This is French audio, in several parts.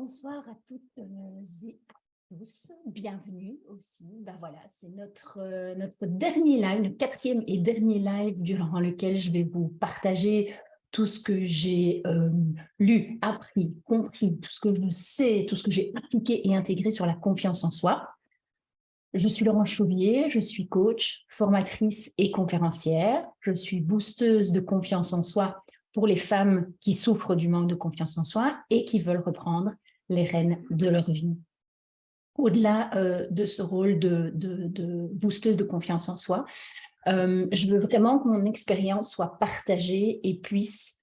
Bonsoir à toutes et à tous. Bienvenue aussi. Voilà, c'est notre dernier live, le quatrième et dernier live durant lequel je vais vous partager tout ce que j'ai lu, appris, compris, tout ce que je sais, tout ce que j'ai appliqué et intégré sur la confiance en soi. Je suis Laurence Chauvier, je suis coach, formatrice et conférencière. Je suis boosteuse de confiance en soi pour les femmes qui souffrent du manque de confiance en soi et qui veulent reprendre les rênes de leur vie. Au-delà de ce rôle de boosteuse de confiance en soi, je veux vraiment que mon expérience soit partagée et puisse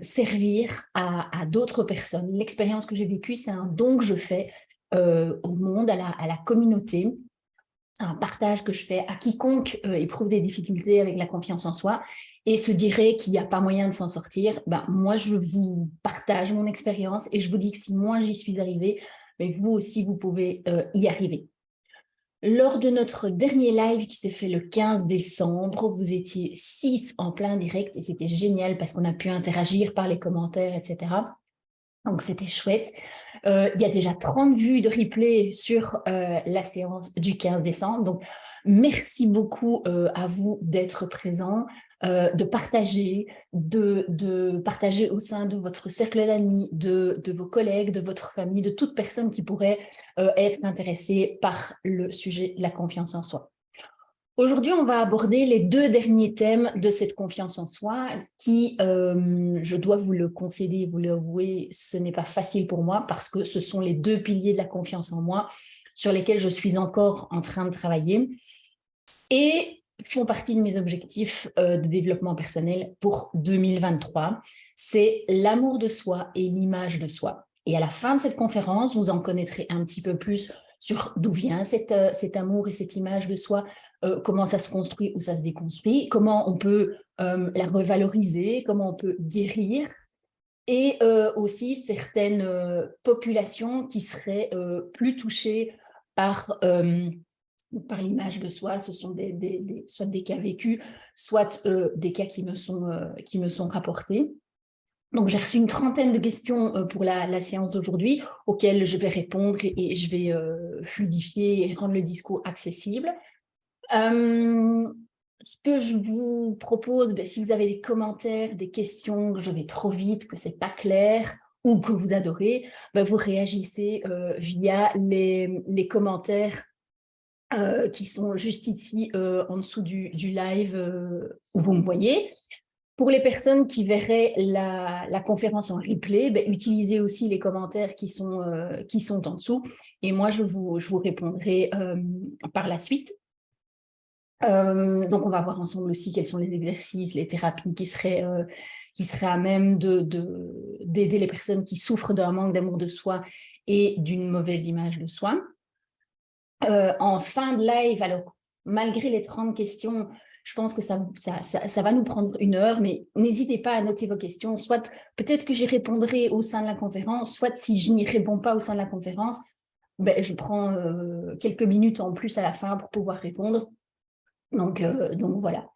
servir à d'autres personnes. L'expérience que j'ai vécue, c'est un don que je fais au monde, à la communauté. C'est un partage que je fais à quiconque éprouve des difficultés avec la confiance en soi et se dirait qu'il n'y a pas moyen de s'en sortir. Moi, je vous partage mon expérience et je vous dis que si moi, j'y suis arrivée, mais vous aussi, vous pouvez y arriver. Lors de notre dernier live qui s'est fait le 15 décembre, vous étiez 6 en plein direct et c'était génial parce qu'on a pu interagir par les commentaires, etc. Donc, c'était chouette. Il y a déjà 30 vues de replay sur la séance du 15 décembre. Donc, merci beaucoup à vous d'être présents, de partager au sein de votre cercle d'amis, de vos collègues, de votre famille, de toute personne qui pourrait être intéressée par le sujet de la confiance en soi. Aujourd'hui, on va aborder les 2 derniers thèmes de cette confiance en soi qui, je dois vous le concéder, vous l'avouer, ce n'est pas facile pour moi parce que ce sont les 2 piliers de la confiance en moi sur lesquels je suis encore en train de travailler et font partie de mes objectifs de développement personnel pour 2023. C'est l'amour de soi et l'image de soi. Et à la fin de cette conférence, vous en connaîtrez un petit peu plus sur d'où vient cet amour et cette image de soi, comment ça se construit ou ça se déconstruit, comment on peut la revaloriser, comment on peut guérir, et aussi certaines populations qui seraient plus touchées par l'image de soi. Ce sont soit des cas vécus, soit des cas qui me sont rapportés. Donc, j'ai reçu une trentaine de questions pour la séance d'aujourd'hui, auxquelles je vais répondre et je vais fluidifier et rendre le discours accessible. Ce que je vous propose, si vous avez des commentaires, des questions, que je vais trop vite, que c'est pas clair ou que vous adorez, vous réagissez via les commentaires qui sont juste ici en dessous du live où vous me voyez. Pour les personnes qui verraient la conférence en replay, utilisez aussi les commentaires qui sont en dessous et moi, je vous répondrai par la suite. Donc, on va voir ensemble aussi quels sont les exercices, les thérapies qui seraient à même d'aider les personnes qui souffrent d'un manque d'amour de soi et d'une mauvaise image de soi. En fin de live, alors, malgré les 30 questions, je pense que ça va nous prendre 1 heure, mais n'hésitez pas à noter vos questions, soit peut-être que j'y répondrai au sein de la conférence, soit si je n'y réponds pas au sein de la conférence, je prends quelques minutes en plus à la fin pour pouvoir répondre. Donc voilà.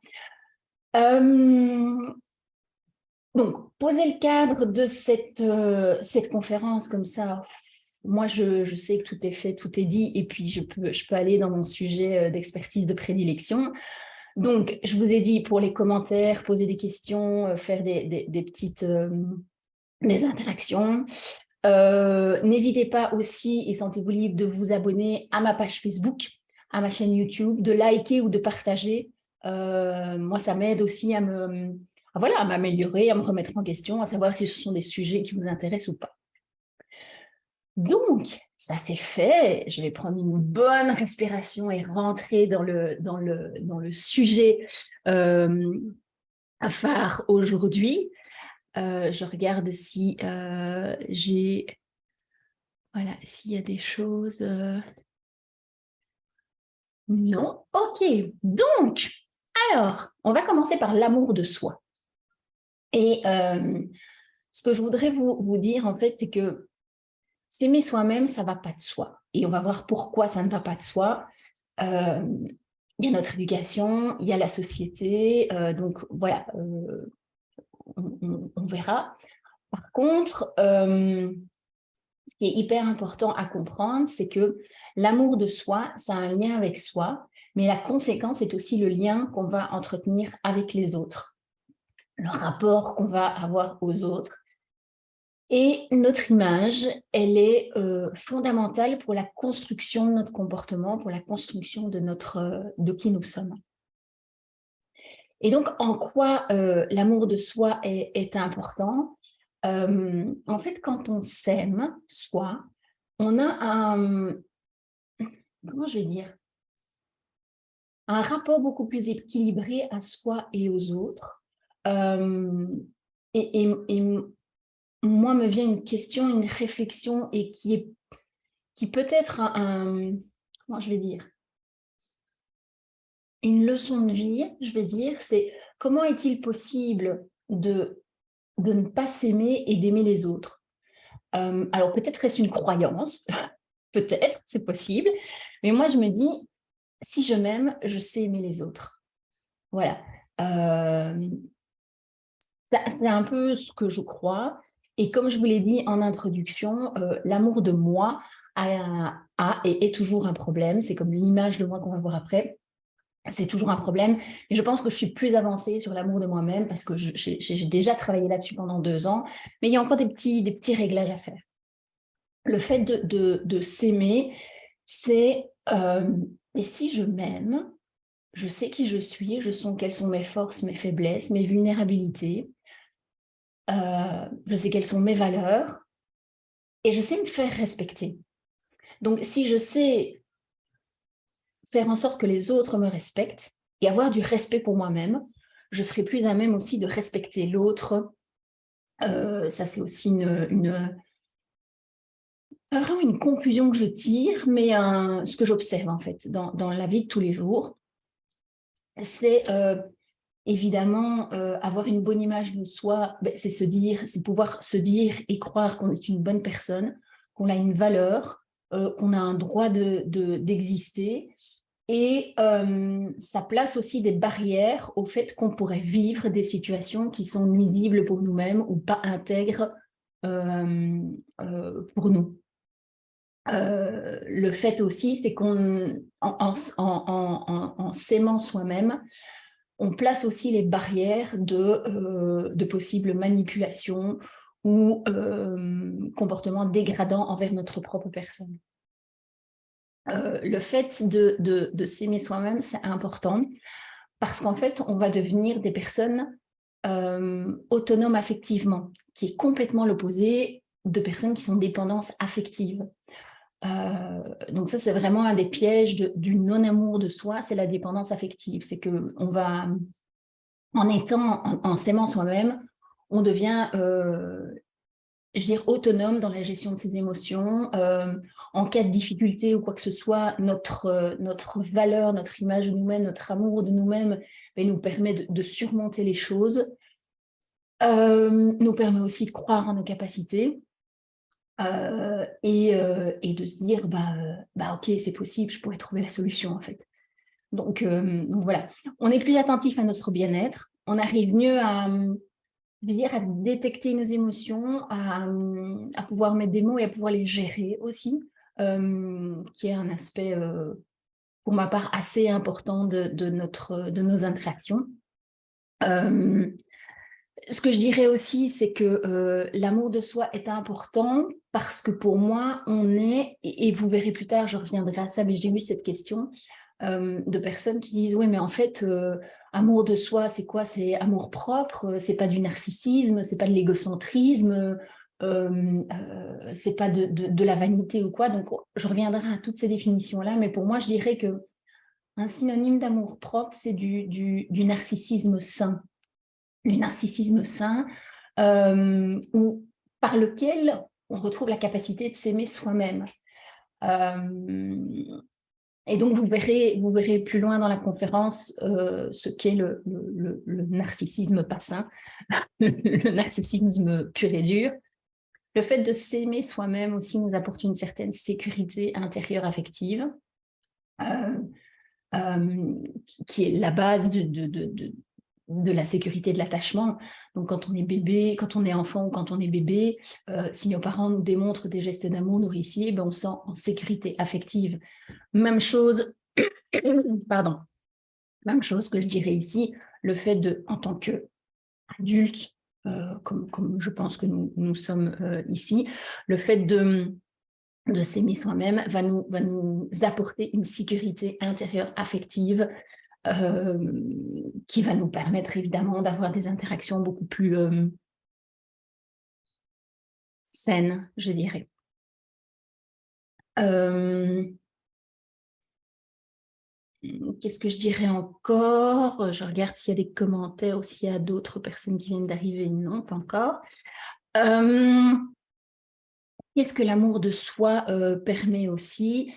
Donc, poser le cadre de cette conférence comme ça, moi, je sais que tout est fait, tout est dit, et puis je peux aller dans mon sujet d'expertise de prédilection. Donc, je vous ai dit pour les commentaires, poser des questions, faire des petites des interactions. N'hésitez pas aussi, et sentez-vous libre de vous abonner à ma page Facebook, à ma chaîne YouTube, de liker ou de partager. Moi, ça m'aide aussi à m'améliorer, à me remettre en question, à savoir si ce sont des sujets qui vous intéressent ou pas. Donc, ça c'est fait. Je vais prendre une bonne respiration et rentrer dans le sujet à phare aujourd'hui. Je regarde si s'il y a des choses. Non. OK. Donc, alors, on va commencer par l'amour de soi. Et ce que je voudrais vous dire, en fait, c'est que s'aimer soi-même, ça ne va pas de soi. Et on va voir pourquoi ça ne va pas de soi. Il y a notre éducation, il y a la société. Donc, voilà, on verra. Par contre, ce qui est hyper important à comprendre, c'est que l'amour de soi, ça a un lien avec soi, mais la conséquence est aussi le lien qu'on va entretenir avec les autres, le rapport qu'on va avoir aux autres. Et notre image, elle est fondamentale pour la construction de notre comportement, pour la construction de qui nous sommes. Et donc, en quoi l'amour de soi est important? En fait, quand on s'aime soi, on a comment je vais dire, un rapport beaucoup plus équilibré à soi et aux autres. Et moi, me vient une question, une réflexion, et qui peut être comment je vais dire, une leçon de vie, je vais dire, c'est comment est-il possible de ne pas s'aimer et d'aimer les autres? Alors peut-être est-ce une croyance, peut-être, c'est possible, mais moi je me dis, si je m'aime, je sais aimer les autres. Voilà. C'est un peu ce que je crois. Et comme je vous l'ai dit en introduction, l'amour de moi a et est toujours un problème. C'est comme l'image de moi qu'on va voir après. C'est toujours un problème. Et je pense que je suis plus avancée sur l'amour de moi-même parce que j'ai déjà travaillé là-dessus pendant 2 ans. Mais il y a encore des petits réglages à faire. Le fait de s'aimer, c'est mais si je m'aime, je sais qui je suis, je sens quelles sont mes forces, mes faiblesses, mes vulnérabilités. Je sais quelles sont mes valeurs et je sais me faire respecter. Donc, si je sais faire en sorte que les autres me respectent et avoir du respect pour moi-même, je serai plus à même aussi de respecter l'autre. Ça, c'est aussi pas vraiment une conclusion que je tire, mais ce que j'observe en fait dans la vie de tous les jours. C'est évidemment avoir une bonne image de soi, c'est pouvoir se dire et croire qu'on est une bonne personne, qu'on a une valeur, qu'on a un droit d'exister. Et ça place aussi des barrières au fait qu'on pourrait vivre des situations qui sont nuisibles pour nous-mêmes ou pas intègres pour nous. Le fait aussi, c'est en s'aimant soi-même, on place aussi les barrières de possibles manipulations ou comportements dégradants envers notre propre personne. Le fait de s'aimer soi-même, c'est important parce qu'en fait, on va devenir des personnes autonomes affectivement, qui est complètement l'opposé de personnes qui sont dépendantes affectives. Donc ça, c'est vraiment un des pièges du non-amour de soi, c'est la dépendance affective. C'est qu'on va, en s'aimant soi-même, on devient je veux dire, autonome dans la gestion de ses émotions. En cas de difficulté ou quoi que ce soit, notre valeur, notre image de nous-mêmes, notre amour de nous-mêmes nous permet de surmonter les choses, nous permet aussi de croire en nos capacités et de se dire, ok, c'est possible, je pourrais trouver la solution en fait. Donc voilà, on est plus attentif à notre bien-être, on arrive mieux à détecter nos émotions, à pouvoir mettre des mots et à pouvoir les gérer aussi, qui est un aspect, pour ma part, assez important de nos interactions. Ce que je dirais aussi, c'est que l'amour de soi est important parce que pour moi, on est, et vous verrez plus tard, je reviendrai à ça, mais j'ai eu cette question de personnes qui disent « Oui, mais en fait, amour de soi, c'est quoi? C'est amour propre, c'est pas du narcissisme, c'est pas de l'égocentrisme, c'est pas de la vanité ou quoi. » Donc, je reviendrai à toutes ces définitions-là, mais pour moi, je dirais qu'un synonyme d'amour propre, c'est du narcissisme sain. Le narcissisme sain, par lequel on retrouve la capacité de s'aimer soi-même. Et donc, vous verrez plus loin dans la conférence ce qu'est le narcissisme pas sain, le narcissisme pur et dur. Le fait de s'aimer soi-même aussi nous apporte une certaine sécurité intérieure affective, qui est la base de la sécurité de l'attachement. Donc, quand on est bébé, quand on est enfant ou quand on est bébé, si nos parents nous démontrent des gestes d'amour nourriciers, ben, on se sent en sécurité affective. Même chose, pardon, même chose que je dirais ici, le fait de, en tant qu'adulte, comme je pense que nous sommes ici, le fait de s'aimer soi-même va nous apporter une sécurité intérieure affective qui va nous permettre évidemment d'avoir des interactions beaucoup plus saines, je dirais. Qu'est-ce que je dirais encore? Je regarde s'il y a des commentaires ou s'il y a d'autres personnes qui viennent d'arriver. Non, pas encore. Qu'est-ce que l'amour de soi permet aussi?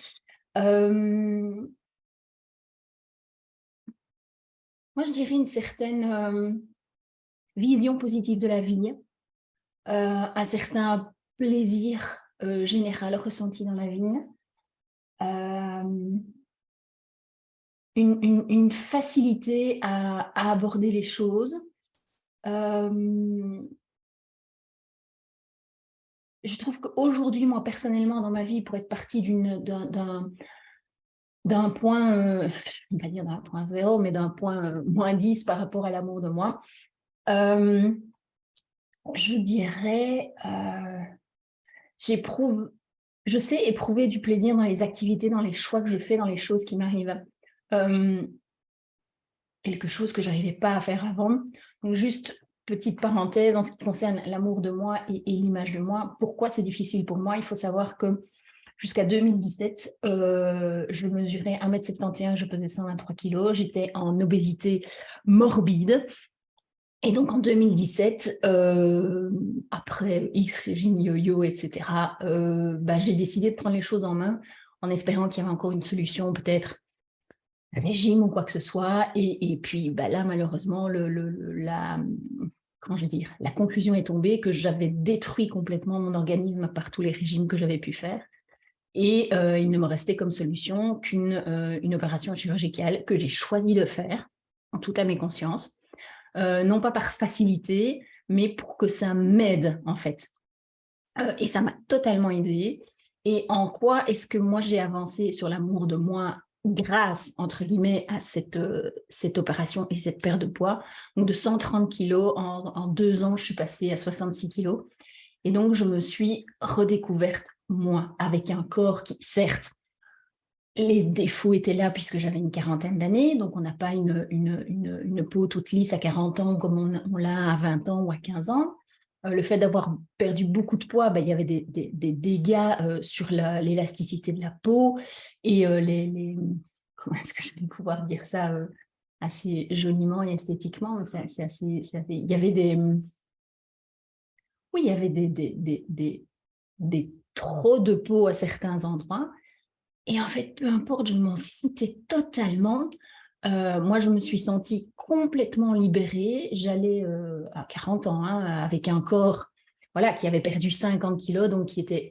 Moi, je dirais une certaine vision positive de la vie, un certain plaisir général ressenti dans la vie, une facilité à aborder les choses. Je trouve qu'aujourd'hui, moi, personnellement, dans ma vie, pour être partie d'un point, je ne vais pas dire d'un point 0, mais d'un point moins 10 par rapport à l'amour de moi, je dirais, je sais éprouver du plaisir dans les activités, dans les choix que je fais, dans les choses qui m'arrivent. Quelque chose que je n'arrivais pas à faire avant. Donc, juste petite parenthèse en ce qui concerne l'amour de moi et l'image de moi. Pourquoi c'est difficile pour moi? Il faut savoir que jusqu'à 2017, je mesurais 1,71 m, je pesais 123 kg, j'étais en obésité morbide. Et donc en 2017, après X régime yo-yo, etc., j'ai décidé de prendre les choses en main en espérant qu'il y avait encore une solution, peut-être un régime ou quoi que ce soit. Et puis là, malheureusement, comment je veux dire, la conclusion est tombée que j'avais détruit complètement mon organisme par tous les régimes que j'avais pu faire. Et il ne me restait comme solution qu'une opération chirurgicale que j'ai choisi de faire en toute âme et conscience. Non pas par facilité, mais pour que ça m'aide, en fait. Et ça m'a totalement aidée. Et en quoi est-ce que moi, j'ai avancé sur l'amour de moi grâce, entre guillemets, à cette opération et cette perte de poids? Donc, de 130 kilos, en 2 ans, je suis passée à 66 kilos. Et donc, je me suis redécouverte, moi, avec un corps qui, certes, les défauts étaient là puisque j'avais une quarantaine d'années, donc on n'a pas une peau toute lisse à 40 ans comme on l'a à 20 ans ou à 15 ans. Le fait d'avoir perdu beaucoup de poids, il y avait des dégâts sur l'élasticité de la peau et comment est-ce que je vais pouvoir dire ça assez joliment et esthétiquement, il y avait oui, il y avait des trop de peau à certains endroits. Et en fait, peu importe, je m'en foutais totalement. Moi, je me suis sentie complètement libérée. J'allais à 40 ans avec un corps voilà, qui avait perdu 50 kilos, donc qui était,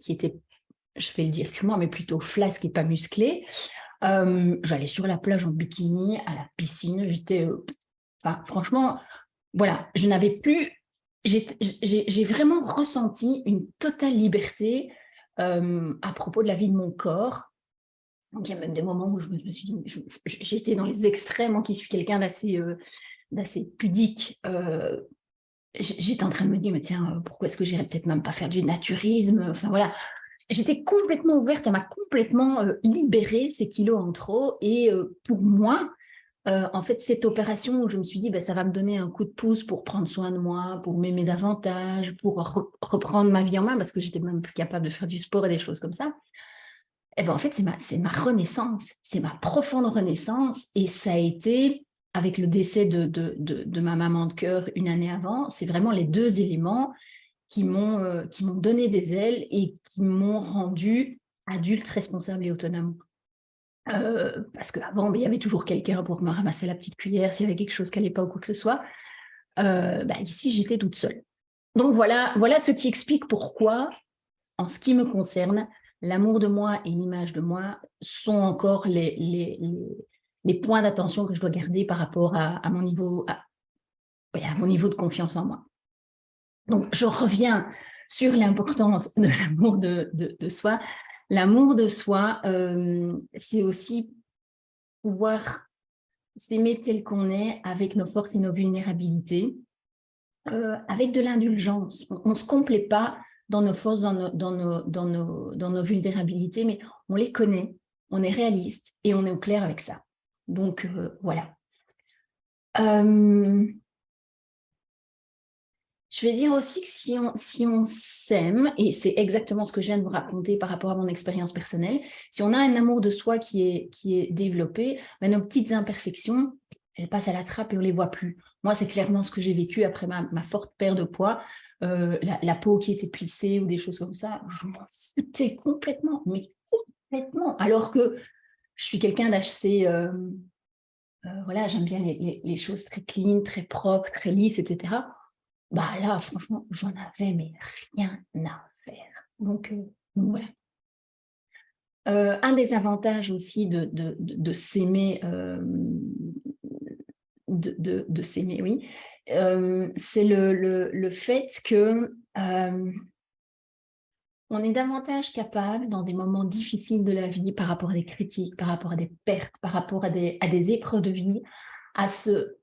je vais le dire crûment, mais plutôt flasque et pas musclé. J'allais sur la plage en bikini, à la piscine. J'étais, franchement, voilà, je n'avais plus. J'ai vraiment ressenti une totale liberté à propos de la vie de mon corps. Donc, il y a même des moments où je me suis dit, j'étais dans les extrêmes, moi qui suis quelqu'un d'assez pudique. J'étais en train de me dire, mais tiens, pourquoi est-ce que j'irais peut-être même pas faire du naturisme? Enfin voilà, j'étais complètement ouverte, ça m'a complètement libérée ces kilos en trop. Et pour moi, en fait, cette opération où je me suis dit, ça va me donner un coup de pouce pour prendre soin de moi, pour m'aimer davantage, pour reprendre ma vie en main, parce que j'étais même plus capable de faire du sport et des choses comme ça. Eh ben, en fait, c'est ma renaissance, c'est ma profonde renaissance. Et ça a été, avec le décès de ma maman de cœur une année avant, c'est vraiment les deux éléments qui m'ont donné des ailes et qui m'ont rendue adulte, responsable et autonome. Parce qu'avant, il y avait toujours quelqu'un pour me ramasser la petite cuillère s'il y avait quelque chose qui n'allait pas ou quoi que ce soit. Ici, j'étais toute seule. Donc voilà ce qui explique pourquoi, en ce qui me concerne, l'amour de moi et l'image de moi sont encore les points d'attention que je dois garder par rapport à mon niveau, à mon niveau de confiance en moi. Donc, je reviens sur l'importance de l'amour de soi. L'amour de soi, c'est aussi pouvoir s'aimer tel qu'on est, avec nos forces et nos vulnérabilités, avec de l'indulgence. On ne se complaît pas dans nos forces, dans nos vulnérabilités, mais on les connaît, on est réaliste et on est au clair avec ça. Donc, voilà. Je vais dire aussi que si on s'aime, et c'est exactement ce que je viens de vous raconter par rapport à mon expérience personnelle, si on a un amour de soi qui est développé, ben nos petites imperfections, elles passent à la trappe et on ne les voit plus. Moi, c'est clairement ce que j'ai vécu après ma forte perte de poids, la peau qui était plissée ou des choses comme ça, je m'en foutais complètement, mais complètement. Alors que je suis quelqu'un d'assez... voilà, j'aime bien les choses très clean, très propres, très lisses, etc. Bah là, franchement, j'en avais mais rien à faire. Donc voilà. Un des avantages aussi de s'aimer, de s'aimer, oui, c'est le fait que on est davantage capable, dans des moments difficiles de la vie, par rapport à des critiques, par rapport à des pertes, par rapport à des épreuves de vie, à se,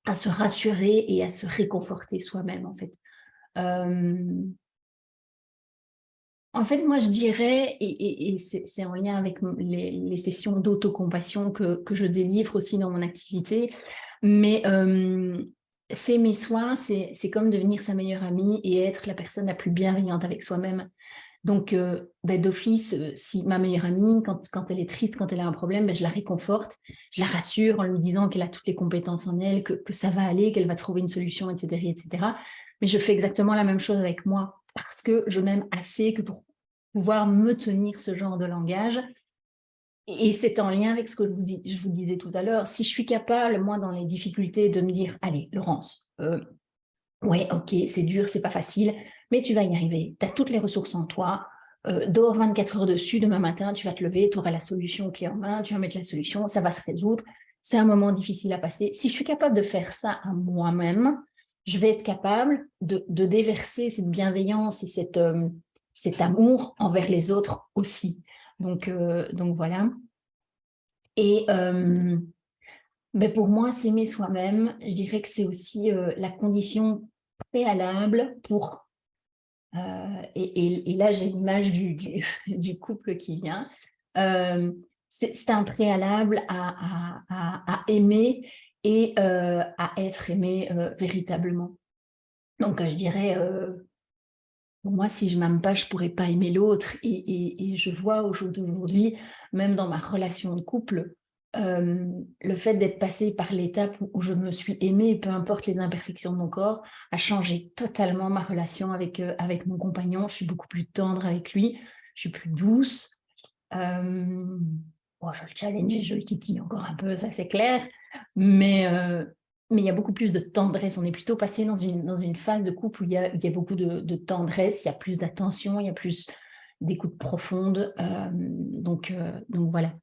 à se rassurer et à se réconforter soi-même, en fait. En fait, moi, je dirais, et c'est en lien avec les sessions d'autocompassion que je délivre aussi dans mon activité, mais s'aimer soi, c'est comme devenir sa meilleure amie et être la personne la plus bienveillante avec soi-même. Donc, d'office, si ma meilleure amie, quand elle est triste, quand elle a un problème, je la réconforte, je la rassure en lui disant qu'elle a toutes les compétences en elle, que ça va aller, qu'elle va trouver une solution, etc., etc. Mais je fais exactement la même chose avec moi, parce que je m'aime assez que pour pouvoir me tenir ce genre de langage. Et c'est en lien avec ce que je vous disais tout à l'heure. Si je suis capable, moi, dans les difficultés, de me dire, allez, Laurence, ouais, ok, c'est dur, c'est pas facile, mais tu vas y arriver. Tu as toutes les ressources en toi. Dors 24 heures dessus, demain matin, tu vas te lever, tu auras la solution clé en main, tu vas mettre la solution, ça va se résoudre. C'est un moment difficile à passer. Si je suis capable de faire ça à moi-même, je vais être capable de déverser cette bienveillance et cet amour envers les autres aussi. Donc voilà. Et pour moi, s'aimer soi-même, je dirais que c'est aussi la condition préalable pour... et là, j'ai l'image du couple qui vient. C'est un préalable à aimer et à être aimé véritablement. Donc, je dirais, pour moi, si je ne m'aime pas, je ne pourrais pas aimer l'autre. Et je vois au jour d'aujourd'hui, même dans ma relation de couple, le fait d'être passée par l'étape où je me suis aimée, peu importe les imperfections de mon corps, a changé totalement ma relation avec mon compagnon. Je suis beaucoup plus tendre avec lui, je suis plus douce. Bon, je le challenge et je le titille encore un peu, ça c'est clair, mais il y a beaucoup plus de tendresse. On est plutôt passé dans une phase de couple où il y a beaucoup de tendresse, il y a plus d'attention, il y a plus d'écoute profonde. Donc voilà.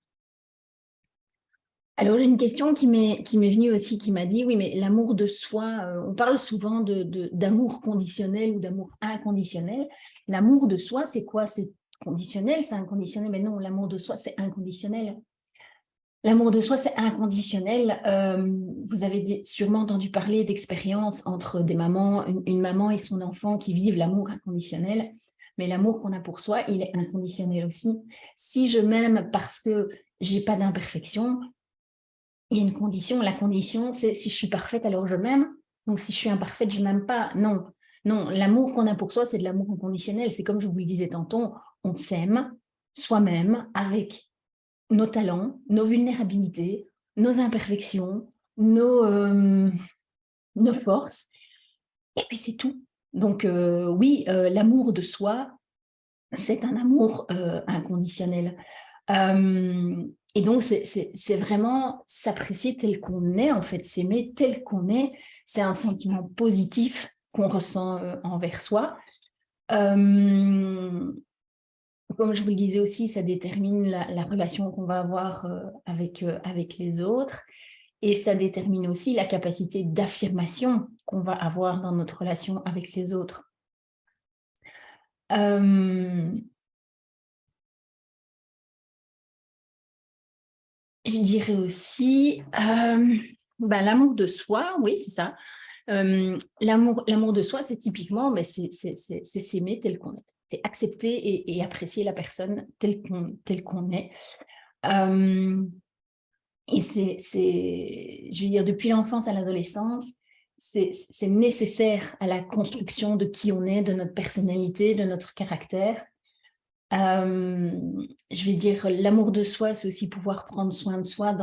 Alors, j'ai une question qui m'est venue aussi, qui m'a dit, oui, mais l'amour de soi, on parle souvent d'amour conditionnel ou d'amour inconditionnel. L'amour de soi, c'est quoi? C'est conditionnel, c'est inconditionnel? Mais non, l'amour de soi, c'est inconditionnel. L'amour de soi, c'est inconditionnel. Vous avez sûrement entendu parler d'expériences entre des mamans, une maman et son enfant qui vivent l'amour inconditionnel. Mais l'amour qu'on a pour soi, il est inconditionnel aussi. Si je m'aime parce que j'ai pas d'imperfection, il y a une condition. La condition, c'est si je suis parfaite, alors je m'aime. Donc, si je suis imparfaite, je ne m'aime pas. Non, non. L'amour qu'on a pour soi, c'est de l'amour inconditionnel. C'est comme je vous le disais tantôt, on s'aime soi-même avec nos talents, nos vulnérabilités, nos imperfections, nos forces. Et puis, c'est tout. Donc, oui, l'amour de soi, c'est un amour inconditionnel. Et donc, c'est vraiment s'apprécier tel qu'on est, en fait, s'aimer tel qu'on est. C'est un sentiment positif qu'on ressent envers soi. Comme je vous le disais aussi, ça détermine la relation qu'on va avoir avec les autres. Et ça détermine aussi la capacité d'affirmation qu'on va avoir dans notre relation avec les autres. Je dirais aussi l'amour de soi, oui, c'est ça. L'amour de soi, c'est typiquement, mais c'est s'aimer tel qu'on est. C'est accepter et apprécier la personne telle qu'on est. Et je veux dire, depuis l'enfance à l'adolescence, c'est nécessaire à la construction de qui on est, de notre personnalité, de notre caractère. Je vais dire, l'amour de soi, c'est aussi pouvoir prendre soin de soi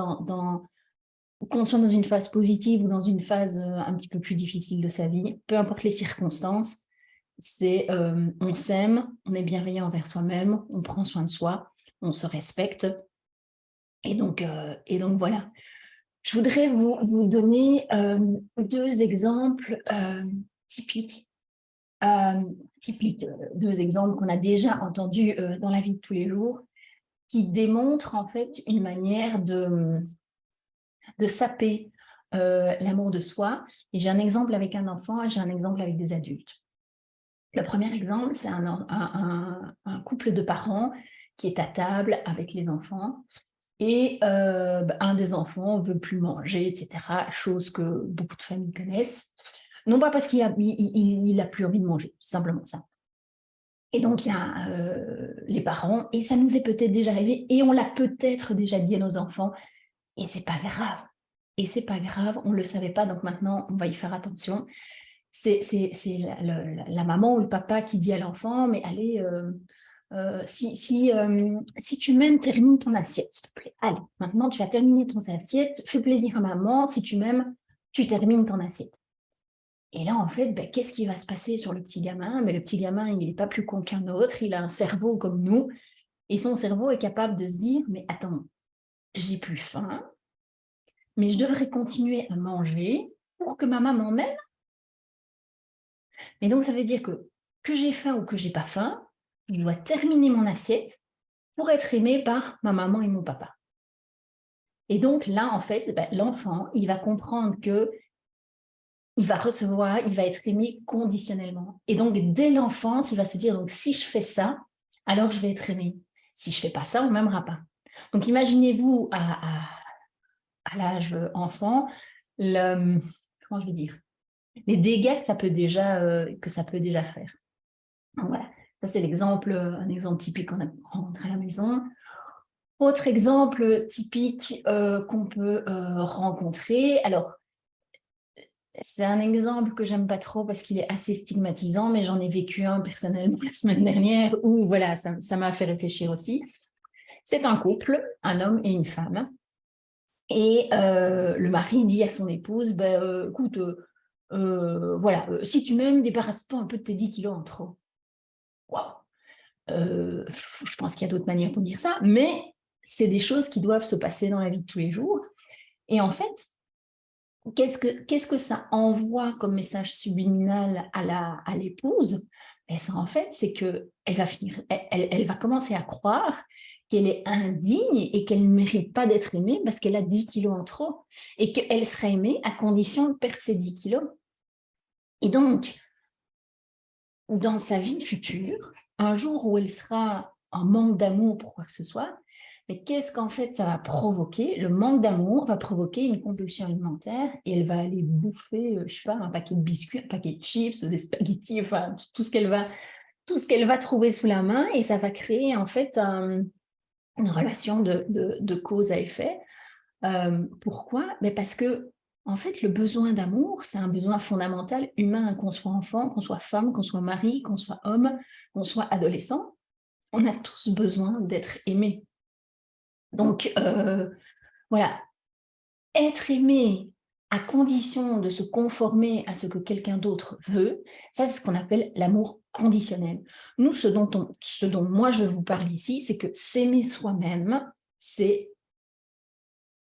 qu'on soit dans une phase positive ou dans une phase un petit peu plus difficile de sa vie, peu importe les circonstances, on s'aime, on est bienveillant envers soi-même, on prend soin de soi, on se respecte. Et donc voilà. Je voudrais vous donner 2 exemples typiques. Deux exemples qu'on a déjà entendus dans la vie de tous les jours, qui démontrent en fait une manière de saper l'amour de soi. Et j'ai un exemple avec un enfant et j'ai un exemple avec des adultes. Le premier exemple, c'est un couple de parents qui est à table avec les enfants et un des enfants ne veut plus manger, etc. Chose que beaucoup de familles connaissent. Non pas parce qu'il a plus envie de manger, c'est simplement ça. Et donc, il y a les parents, et ça nous est peut-être déjà arrivé, et on l'a peut-être déjà dit à nos enfants, et c'est pas grave. Et c'est pas grave, on ne le savait pas, donc maintenant, on va y faire attention. C'est la maman ou le papa qui dit à l'enfant, mais allez, si tu m'aimes, termine ton assiette, s'il te plaît. Allez, maintenant, tu vas terminer ton assiette, fais plaisir à maman, si tu m'aimes, tu termines ton assiette. Et là, en fait, qu'est-ce qui va se passer sur le petit gamin? Le petit gamin, il n'est pas plus con qu'un autre, il a un cerveau comme nous, et son cerveau est capable de se dire, mais attends, j'ai plus faim, mais je devrais continuer à manger pour que ma maman m'aime. Mais donc, ça veut dire que j'ai faim ou que j'ai pas faim, je dois terminer mon assiette pour être aimé par ma maman et mon papa. Et donc là, en fait, l'enfant, il va comprendre que il va recevoir, il va être aimé conditionnellement. Et donc, dès l'enfance, il va se dire, donc, si je fais ça, alors je vais être aimé. Si je ne fais pas ça, on ne m'aimera pas. Donc, imaginez-vous à l'âge enfant, comment je vais dire, les dégâts que ça peut déjà faire. Donc, voilà, ça c'est un exemple typique qu'on a rencontré à la maison. Autre exemple typique qu'on peut rencontrer, alors, c'est un exemple que j'aime pas trop parce qu'il est assez stigmatisant, mais j'en ai vécu un personnellement la semaine dernière où voilà, ça m'a fait réfléchir aussi. C'est un couple, un homme et une femme. Et le mari dit à son épouse, écoute, voilà, si tu m'aimes, débarrasse-toi un peu de tes 10 kilos en trop. Waouh. Je pense qu'il y a d'autres manières pour dire ça, mais c'est des choses qui doivent se passer dans la vie de tous les jours. Et en fait, qu'est-ce que ça envoie comme message subliminal à l'épouse? Et ça, en fait, c'est qu'elle va elle va commencer à croire qu'elle est indigne et qu'elle ne mérite pas d'être aimée parce qu'elle a 10 kilos en trop et qu'elle sera aimée à condition de perdre ses 10 kilos. Et donc, dans sa vie future, un jour où elle sera en manque d'amour pour quoi que ce soit, mais qu'est-ce qu'en fait ça va provoquer? Le manque d'amour va provoquer une compulsion alimentaire et elle va aller bouffer, je sais pas, un paquet de biscuits, un paquet de chips, des spaghettis, enfin tout ce qu'elle va trouver sous la main et ça va créer en fait une relation de cause à effet. Pourquoi? Parce que en fait, le besoin d'amour, c'est un besoin fondamental humain, qu'on soit enfant, qu'on soit femme, qu'on soit mari, qu'on soit homme, qu'on soit adolescent. On a tous besoin d'être aimé. Donc, voilà, être aimé à condition de se conformer à ce que quelqu'un d'autre veut, ça, c'est ce qu'on appelle l'amour conditionnel. Nous, ce dont moi je vous parle ici, c'est que s'aimer soi-même, c'est...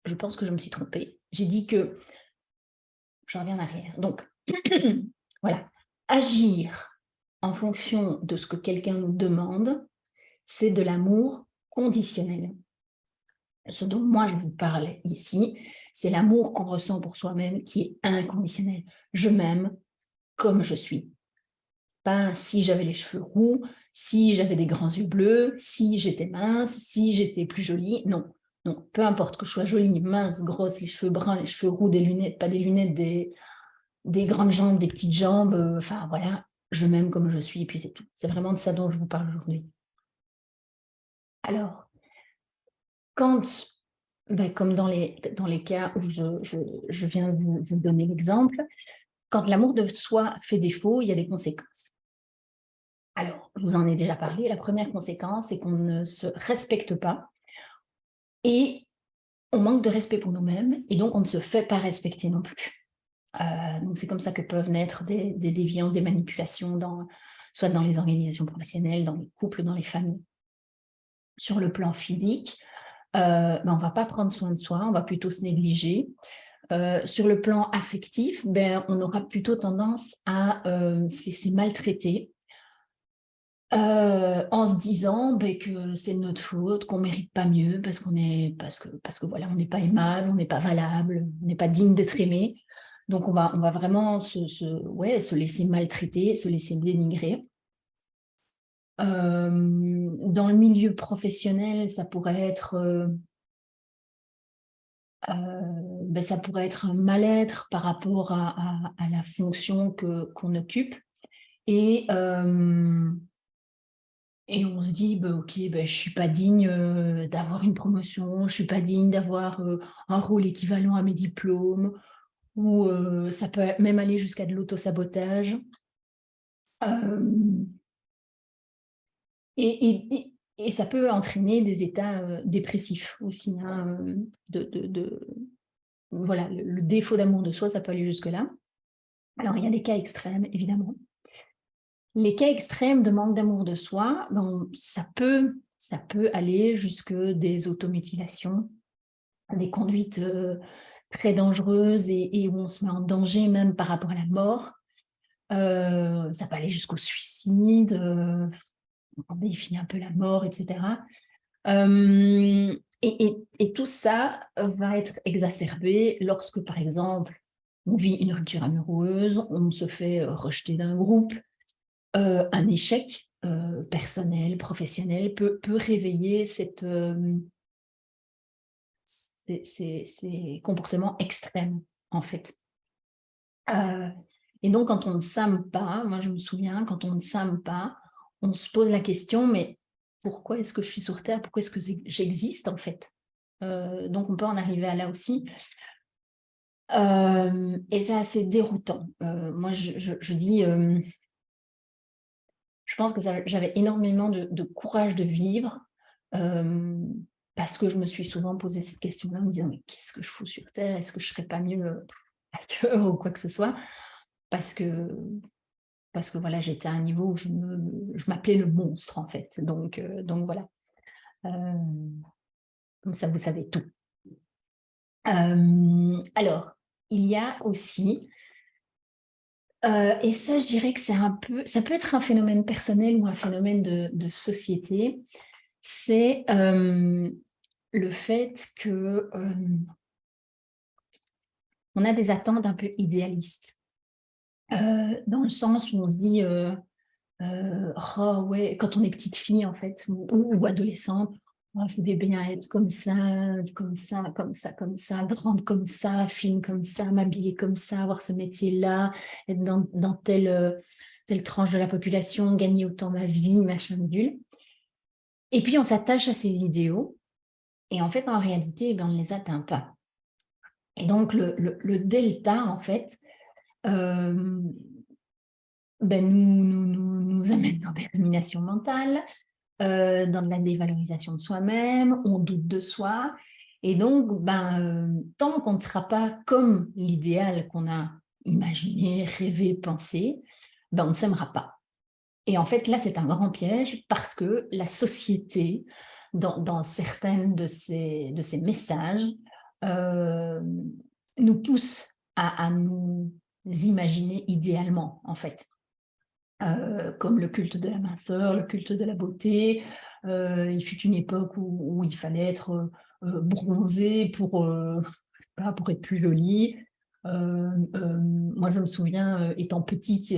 Je pense que je me suis trompée. J'ai dit que je reviens en arrière. Donc, voilà, agir en fonction de ce que quelqu'un nous demande, c'est de l'amour conditionnel. Ce dont moi je vous parle ici, c'est l'amour qu'on ressent pour soi-même qui est inconditionnel. Je m'aime comme je suis. Pas si j'avais les cheveux roux, si j'avais des grands yeux bleus, si j'étais mince, si j'étais plus jolie. Non, non, peu importe que je sois jolie, mince, grosse, les cheveux bruns, les cheveux roux, des lunettes, pas des lunettes, des grandes jambes, des petites jambes, enfin voilà, je m'aime comme je suis et puis c'est tout. C'est vraiment de ça dont je vous parle aujourd'hui. Alors, quand, comme dans les cas où je viens de vous donner l'exemple, quand l'amour de soi fait défaut, il y a des conséquences. Alors, je vous en ai déjà parlé. La première conséquence, c'est qu'on ne se respecte pas et on manque de respect pour nous-mêmes et donc on ne se fait pas respecter non plus. Donc c'est comme ça que peuvent naître des déviances, des manipulations, soit dans les organisations professionnelles, dans les couples, dans les familles. Sur le plan physique, on ne va pas prendre soin de soi, on va plutôt se négliger. Sur le plan affectif, on aura plutôt tendance à se laisser maltraiter, en se disant que c'est de notre faute, qu'on ne mérite pas mieux, parce que voilà, on n'est pas aimable, on n'est pas valable, on n'est pas digne d'être aimé. Donc on va vraiment se laisser maltraiter, se laisser dénigrer. Dans le milieu professionnel, ça pourrait être un mal-être par rapport à la fonction qu'on occupe. Et on se dit, ok, je ne suis pas digne d'avoir une promotion, je ne suis pas digne d'avoir un rôle équivalent à mes diplômes, ou ça peut même aller jusqu'à de l'autosabotage. Euh, et ça peut entraîner des états dépressifs aussi. Hein, voilà, le défaut d'amour de soi, ça peut aller jusque-là. Alors, il y a des cas extrêmes, évidemment. Les cas extrêmes de manque d'amour de soi, ça peut aller jusque des automutilations, des conduites très dangereuses et où on se met en danger même par rapport à la mort. Ça peut aller jusqu'au suicide, on définit un peu la mort, etc. Et tout ça va être exacerbé lorsque, par exemple, on vit une rupture amoureuse, on se fait rejeter d'un groupe, un échec personnel, professionnel peut réveiller ces comportements extrêmes, en fait. Et donc, quand on ne s'aime pas, moi je me souviens, quand on ne s'aime pas, on se pose la question, mais pourquoi est-ce que je suis sur Terre? Pourquoi est-ce que j'existe, en fait? Donc, on peut en arriver à là aussi. Et c'est assez déroutant. Moi, je dis... je pense que j'avais énormément de courage de vivre parce que je me suis souvent posé cette question-là en me disant mais qu'est-ce que je fous sur Terre? Est-ce que je ne serais pas mieux ailleurs ou quoi que ce soit? Parce que voilà, j'étais à un niveau où je m'appelais le monstre en fait. Donc voilà. Comme ça, vous savez tout. Alors, il y a aussi et ça, je dirais que ça peut être un phénomène personnel ou un phénomène de société. C'est le fait que on a des attentes un peu idéalistes, dans le sens où on se dit oh ouais, quand on est petite fille en fait ou adolescente, oh, je voudrais bien être comme ça, comme ça, comme ça, comme ça, grande comme ça, fine comme ça, m'habiller comme ça, avoir ce métier-là, être dans telle tranche de la population, gagner autant ma vie, machin bidule. Et puis on s'attache à ces idéaux. Et en fait, en réalité, on ne les atteint pas. Et donc, le delta, en fait, nous amène dans des ruminations mentales, dans de la dévalorisation de soi-même, on doute de soi. Et donc, tant qu'on ne sera pas comme l'idéal qu'on a imaginé, rêvé, pensé, on ne s'aimera pas. Et en fait, là, c'est un grand piège parce que la société, dans certaines de ces messages, nous pousse à nous imaginer idéalement, en fait. Comme le culte de la minceur, le culte de la beauté. Il fut une époque où il fallait être bronzer pour être plus jolie. Moi, je me souviens, étant petite,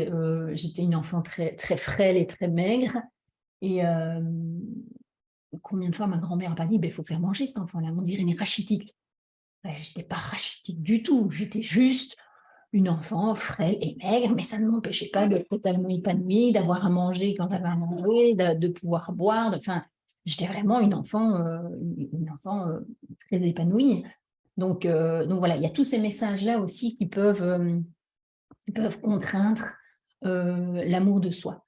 j'étais une enfant très, très frêle et très maigre. Et combien de fois ma grand-mère n'a pas dit, il faut faire manger cet enfant-là, on dirait une rachitique. Je n'étais pas rachitique du tout, j'étais juste une enfant frêle et maigre, mais ça ne m'empêchait pas d'être totalement épanouie, d'avoir à manger quand j'avais à manger, de pouvoir boire. Enfin, j'étais vraiment une enfant très épanouie. Donc voilà, il y a tous ces messages-là aussi qui peuvent contraindre l'amour de soi.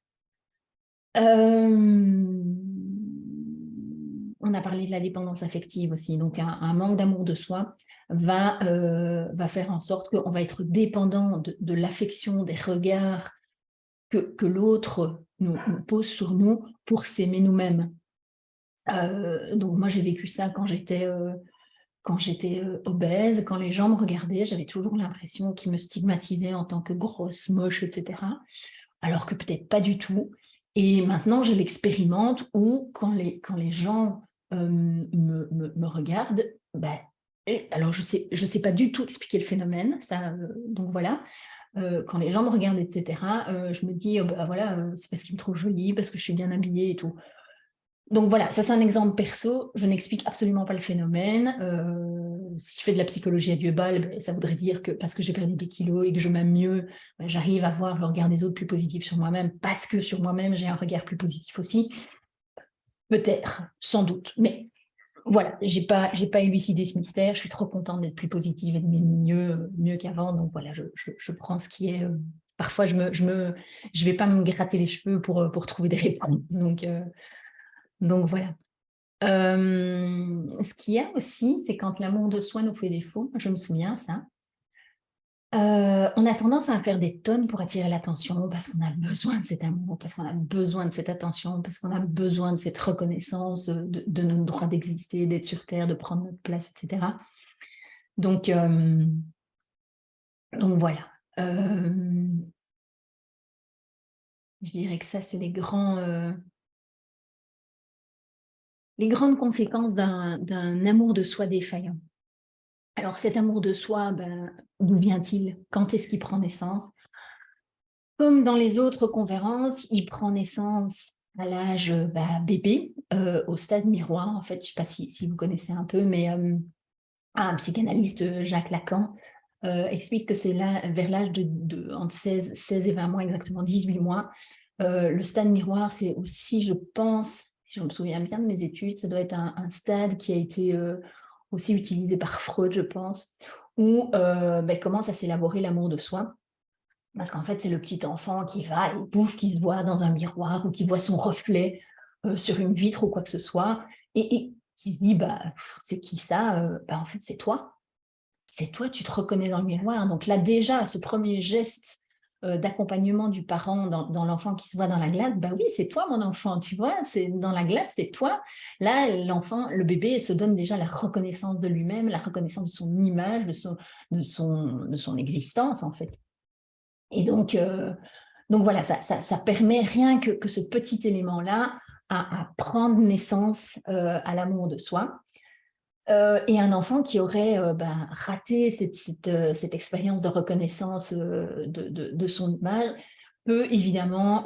On a parlé de la dépendance affective aussi. Donc, un manque d'amour de soi va faire en sorte qu'on va être dépendant de l'affection, des regards que l'autre nous pose sur nous pour s'aimer nous-mêmes. Donc, moi, j'ai vécu ça quand j'étais obèse. Quand les gens me regardaient, j'avais toujours l'impression qu'ils me stigmatisaient en tant que grosse, moche, etc. Alors que peut-être pas du tout. Et maintenant, je l'expérimente où quand les gens me regardent, alors je sais pas du tout expliquer le phénomène, ça, donc voilà. Quand les gens me regardent, etc., je me dis, voilà, c'est parce qu'ils me trouvent jolie, parce que je suis bien habillée et tout. Donc voilà, ça c'est un exemple perso, je n'explique absolument pas le phénomène. Si je fais de la psychologie à Dieu bal, ça voudrait dire que parce que j'ai perdu des kilos et que je m'aime mieux, j'arrive à voir le regard des autres plus positif sur moi-même, parce que sur moi-même j'ai un regard plus positif aussi. Peut-être, sans doute, mais voilà, j'ai pas élucidé ce mystère, je suis trop contente d'être plus positive et de m'aimer mieux qu'avant, donc voilà, je prends ce qui est... parfois je vais pas me gratter les cheveux pour trouver des réponses, donc voilà. Ce qu'il y a aussi, c'est quand l'amour de soi nous fait défaut, je me souviens ça, on a tendance à faire des tonnes pour attirer l'attention parce qu'on a besoin de cet amour, parce qu'on a besoin de cette attention, parce qu'on a besoin de cette reconnaissance de notre droit d'exister, d'être sur Terre, de prendre notre place, etc. Donc voilà. Je dirais que ça, c'est les grandes conséquences d'un amour de soi défaillant. Alors cet amour de soi, d'où vient-il? Quand est-ce qu'il prend naissance? Comme dans les autres conférences, il prend naissance à l'âge bébé, au stade miroir. En fait, je ne sais pas si vous connaissez un peu, mais un psychanalyste, Jacques Lacan, explique que c'est là, vers l'âge entre 16 et 20 mois, exactement 18 mois. Le stade miroir, c'est aussi, je pense, si je me souviens bien de mes études, ça doit être un stade qui a été aussi utilisé par Freud, je pense, où commence à s'élaborer l'amour de soi. Parce qu'en fait, c'est le petit enfant qui va et pouf, qui se voit dans un miroir ou qui voit son reflet sur une vitre ou quoi que ce soit et qui se dit, c'est qui ça? En fait, c'est toi. C'est toi, tu te reconnais dans le miroir. Donc là, déjà, ce premier geste d'accompagnement du parent dans l'enfant qui se voit dans la glace, oui, c'est toi, mon enfant, tu vois, c'est dans la glace, c'est toi. Là, l'enfant, le bébé se donne déjà la reconnaissance de lui-même, la reconnaissance de son image, de son existence, en fait. Et donc voilà, ça permet rien que ce petit élément-là à prendre naissance à l'amour de soi. Et un enfant qui aurait raté cette expérience de reconnaissance de son image peut évidemment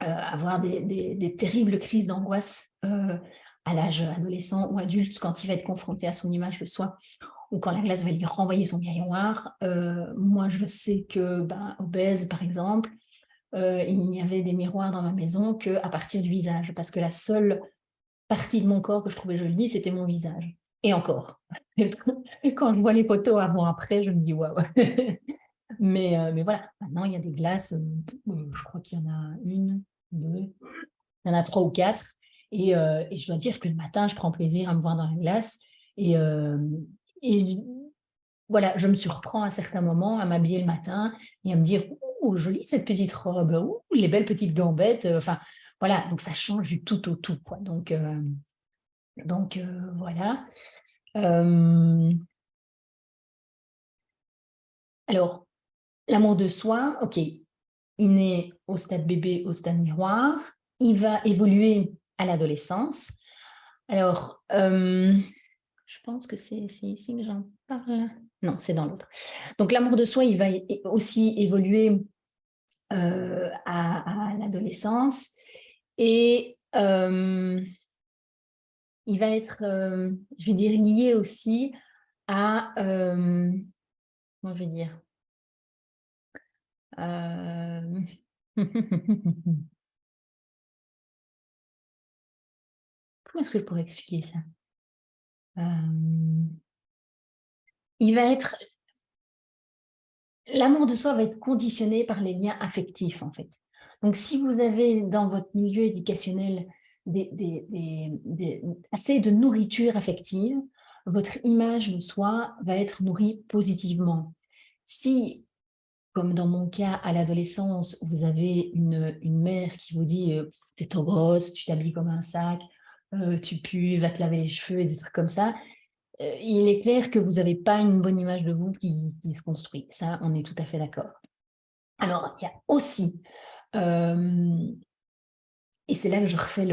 avoir des terribles crises d'angoisse à l'âge adolescent ou adulte quand il va être confronté à son image de soi ou quand la glace va lui renvoyer son miroir. Moi, je sais que, obèse, par exemple, il n'y avait des miroirs dans ma maison qu'à partir du visage, parce que la seule partie de mon corps que je trouvais jolie, c'était mon visage. Et encore. Quand je vois les photos avant-après, je me dis waouh. Mais voilà, maintenant, il y a des glaces, je crois qu'il y en a une, deux, il y en a trois ou quatre. Et je dois dire que le matin, je prends plaisir à me voir dans la glace. Et voilà, je me surprends à certains moments à m'habiller le matin et à me dire « Oh, jolie cette petite robe, oh, les belles petites gambettes. » Enfin, voilà, donc ça change du tout au tout, quoi. Donc voilà. Alors, l'amour de soi, ok, il naît au stade bébé, au stade miroir, il va évoluer à l'adolescence. Alors, je pense que c'est ici que j'en parle. Non, c'est dans l'autre. Donc, l'amour de soi, il va aussi évoluer à l'adolescence et il va être, je vais dire, lié aussi à, comment je vais dire, comment est-ce que je pourrais expliquer ça? Il va être, l'amour de soi va être conditionné par les liens affectifs, en fait. Donc, si vous avez dans votre milieu éducationnel assez de nourriture affective, votre image de soi va être nourrie positivement. Si, comme dans mon cas, à l'adolescence, vous avez une mère qui vous dit t'es trop grosse, tu t'habilles comme un sac, tu pues, va te laver les cheveux et des trucs comme ça, il est clair que vous n'avez pas une bonne image de vous qui se construit. Ça, on est tout à fait d'accord. Alors, il y a aussi, et c'est là que je refais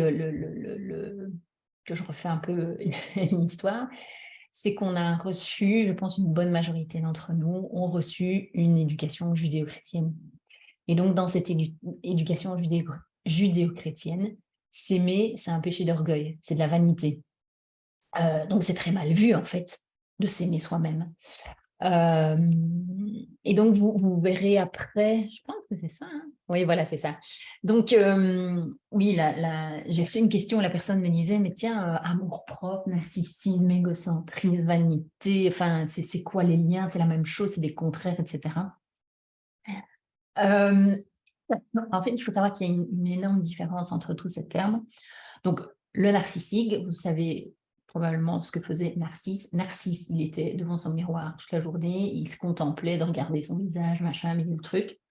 que je refais un peu l'histoire, c'est qu'on a reçu, je pense une bonne majorité d'entre nous ont reçu une éducation judéo-chrétienne. Et donc, dans cette éducation judéo-chrétienne, s'aimer, c'est un péché d'orgueil, c'est de la vanité. Donc, c'est très mal vu, en fait, de s'aimer soi-même. Et donc, vous verrez après, je pense que c'est ça. Hein, oui, voilà, c'est ça. Donc, oui, j'ai reçu une question où la personne me disait, mais tiens, amour-propre, narcissisme, égocentrisme, vanité, enfin, c'est quoi les liens? C'est la même chose, c'est des contraires, etc. En fait, il faut savoir qu'il y a une énorme différence entre tous ces termes. Donc, le narcissique, vous savez probablement ce que faisait Narcisse. Narcisse, il était devant son miroir toute la journée, il se contemplait de regarder son visage, machin, mille trucs,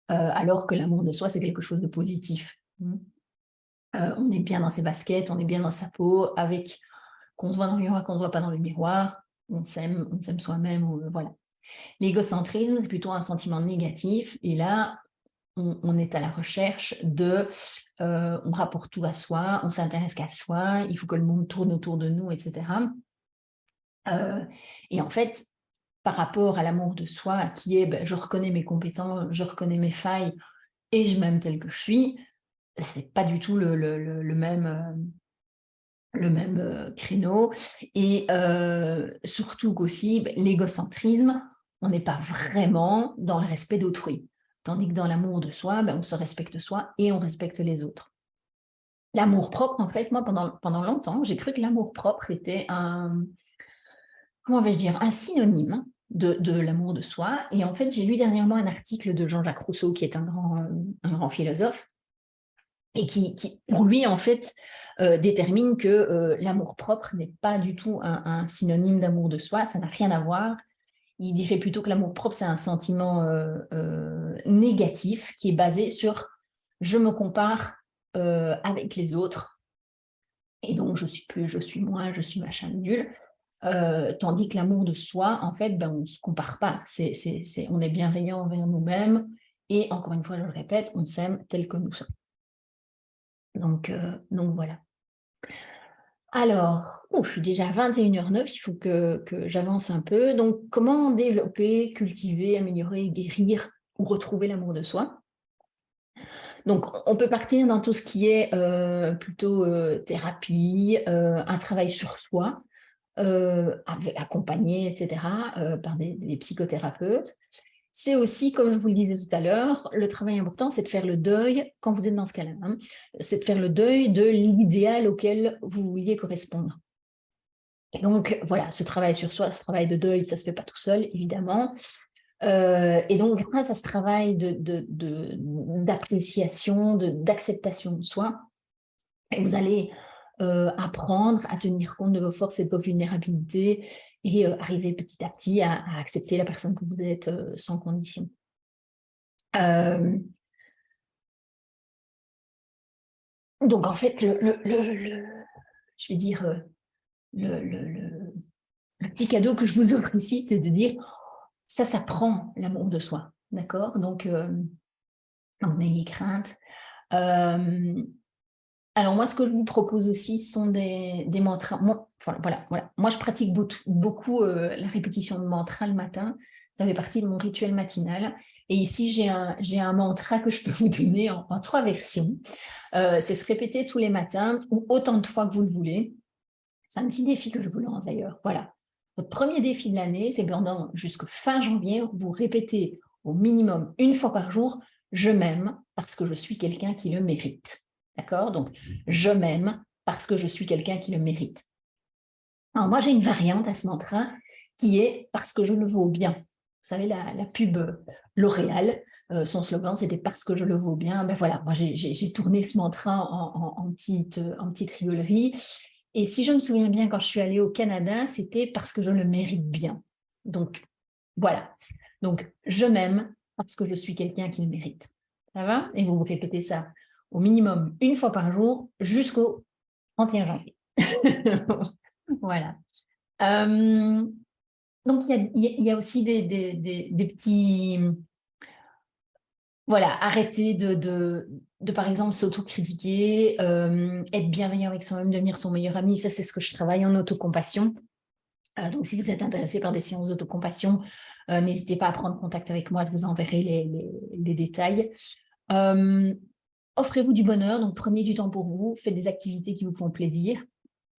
alors que l'amour de soi, c'est quelque chose de positif. On est bien dans ses baskets, on est bien dans sa peau, avec qu'on se voit dans le miroir, qu'on ne se voit pas dans le miroir, on s'aime soi-même, voilà. L'égocentrisme, c'est plutôt un sentiment négatif, et là, on est à la recherche de, on rapporte tout à soi, on s'intéresse qu'à soi, il faut que le monde tourne autour de nous, etc. Et en fait, par rapport à l'amour de soi, qui est je reconnais mes compétences, je reconnais mes failles et je m'aime tel que je suis, c'est pas du tout le même créneau. Et surtout qu'aussi, l'égocentrisme, on n'est pas vraiment dans le respect d'autrui. Tandis que dans l'amour de soi, on se respecte soi et on respecte les autres. L'amour-propre, en fait, moi, pendant longtemps, j'ai cru que l'amour-propre était comment vais-je dire, un synonyme de l'amour de soi. Et en fait, j'ai lu dernièrement un article de Jean-Jacques Rousseau, qui est un grand philosophe, et qui, pour lui, en fait, détermine que l'amour-propre n'est pas du tout un synonyme d'amour de soi, ça n'a rien à voir. Il dirait plutôt que l'amour-propre, c'est un sentiment négatif qui est basé sur « je me compare avec les autres, et donc je suis plus, je suis moins, je suis machin nul ». Tandis que l'amour de soi, en fait, on ne se compare pas. On est bienveillant envers nous-mêmes et, encore une fois, je le répète, on s'aime tel que nous sommes. Donc voilà. Alors, je suis déjà à 21h09, il faut que j'avance un peu. Donc, comment développer, cultiver, améliorer, guérir ou retrouver l'amour de soi? Donc, on peut partir dans tout ce qui est plutôt thérapie, un travail sur soi, accompagné, etc., par des psychothérapeutes. C'est aussi, comme je vous le disais tout à l'heure, le travail important, c'est de faire le deuil, quand vous êtes dans ce cas-là, hein, c'est de faire le deuil de l'idéal auquel vous vouliez correspondre. Et donc, voilà, ce travail sur soi, ce travail de deuil, ça ne se fait pas tout seul, évidemment. Et donc, grâce à ce travail d'appréciation, d'acceptation de soi, vous allez apprendre à tenir compte de vos forces et de vos vulnérabilités et arriver petit à petit à accepter la personne que vous êtes sans condition. Donc, en fait, je vais dire, le petit cadeau que je vous offre ici, c'est de dire, ça s'apprend, l'amour de soi, d'accord? Donc, n'ayez crainte. Alors moi, ce que je vous propose aussi sont des mantras. Moi, voilà. Moi, je pratique beaucoup la répétition de mantras le matin. Ça fait partie de mon rituel matinal. Et ici, j'ai un mantra que je peux vous donner en 3 versions. C'est se répéter tous les matins ou autant de fois que vous le voulez. C'est un petit défi que je vous lance d'ailleurs. Voilà. Votre premier défi de l'année, c'est pendant jusqu'à fin janvier, vous répétez au minimum une fois par jour, je m'aime parce que je suis quelqu'un qui le mérite. D'accord? Donc, je m'aime parce que je suis quelqu'un qui le mérite. Alors, moi, j'ai une variante à ce mantra qui est parce que je le vaux bien. Vous savez, la pub L'Oréal, son slogan, c'était parce que je le vaux bien. Ben voilà, moi, j'ai tourné ce mantra en petite rigolerie. Et si je me souviens bien, quand je suis allée au Canada, c'était parce que je le mérite bien. Donc, voilà. Donc, je m'aime parce que je suis quelqu'un qui le mérite. Ça va? Et vous répétez ça au minimum une fois par jour jusqu'au 31 janvier. Voilà. Euh, donc, il y a aussi des petits... Voilà, arrêter par exemple, s'autocritiquer, être bienveillant avec soi-même, devenir son meilleur ami. Ça, c'est ce que je travaille en autocompassion. Donc, si vous êtes intéressé par des séances d'autocompassion, n'hésitez pas à prendre contact avec moi, je vous enverrai les détails. Offrez-vous du bonheur, donc prenez du temps pour vous, faites des activités qui vous font plaisir,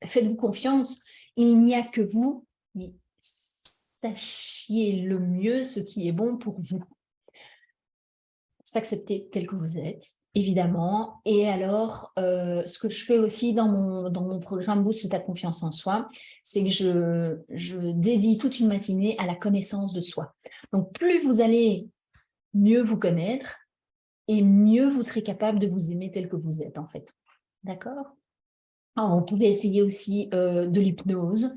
faites-vous confiance, il n'y a que vous qui sachiez le mieux ce qui est bon pour vous. S'accepter tel que vous êtes, évidemment. Et alors, ce que je fais aussi dans mon programme Boost ta confiance en soi, c'est que je dédie toute une matinée à la connaissance de soi. Donc, plus vous allez mieux vous connaître et mieux vous serez capable de vous aimer tel que vous êtes, en fait. D'accord? Alors, vous pouvez essayer aussi de l'hypnose.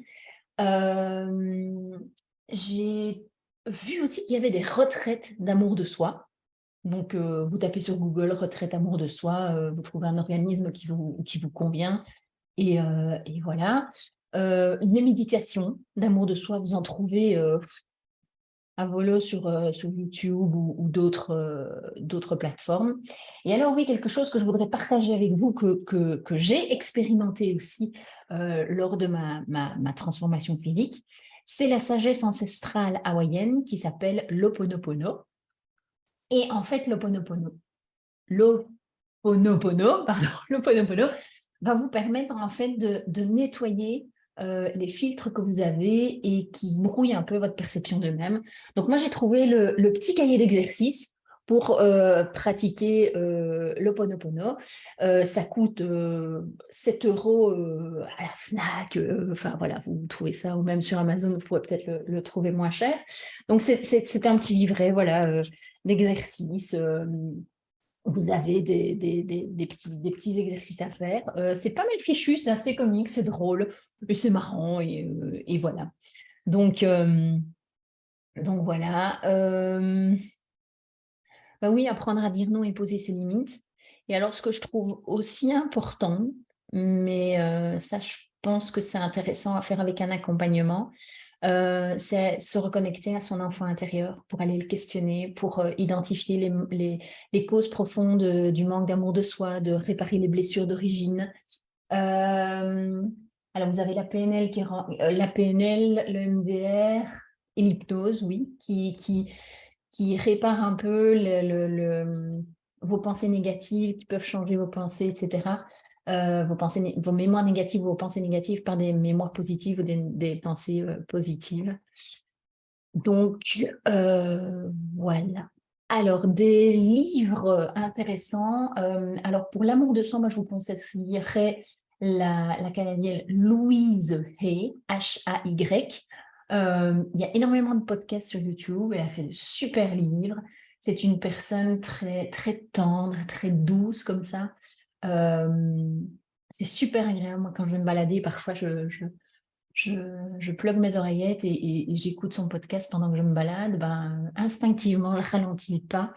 J'ai vu aussi qu'il y avait des retraites d'amour de soi. Donc, vous tapez sur Google retraite amour de soi, vous trouvez un organisme qui vous convient et voilà. Les méditations d'amour de soi, vous en trouvez à volo sur YouTube ou d'autres plateformes. Et alors oui, quelque chose que je voudrais partager avec vous, que j'ai expérimenté aussi lors de ma transformation physique, c'est la sagesse ancestrale hawaïenne qui s'appelle l'Ho'oponopono. Et en fait, l'Ho'oponopono va vous permettre en fait de nettoyer les filtres que vous avez et qui brouillent un peu votre perception d'eux-mêmes. Donc moi, j'ai trouvé le petit cahier d'exercices pour pratiquer l'Ho'oponopono. Ça coûte 7 euros à la FNAC. Enfin voilà, vous trouvez ça, ou même sur Amazon, vous pourrez peut-être le trouver moins cher. Donc c'est un petit livret, voilà, d'exercices. Vous avez des petits exercices à faire. C'est pas mal fichu, c'est assez comique, c'est drôle, et c'est marrant, et voilà. Donc voilà. Bah oui, apprendre à dire non et poser ses limites. Et alors, ce que je trouve aussi important, mais ça, je pense que c'est intéressant à faire avec un accompagnement, c'est se reconnecter à son enfant intérieur pour aller le questionner, pour identifier les causes profondes du manque d'amour de soi, de réparer les blessures d'origine. Alors, vous avez la PNL, la PNL, le MDR et l'hypnose, oui, qui répare un peu vos pensées négatives, qui peuvent changer vos pensées, etc. Vos mémoires négatives, vos pensées négatives par des mémoires positives ou des pensées positives. Donc, voilà. Alors, des livres intéressants. Alors, pour l'amour de soi, moi, je vous conseillerais la Canadienne Louise Hay, Hay. Il y a énormément de podcasts sur YouTube. Elle a fait de super livres. C'est une personne très, très tendre, très douce comme ça. C'est super agréable. Moi, quand je vais me balader, parfois, je plug mes oreillettes et j'écoute son podcast pendant que je me balade. Ben, instinctivement, je ralentis le pas.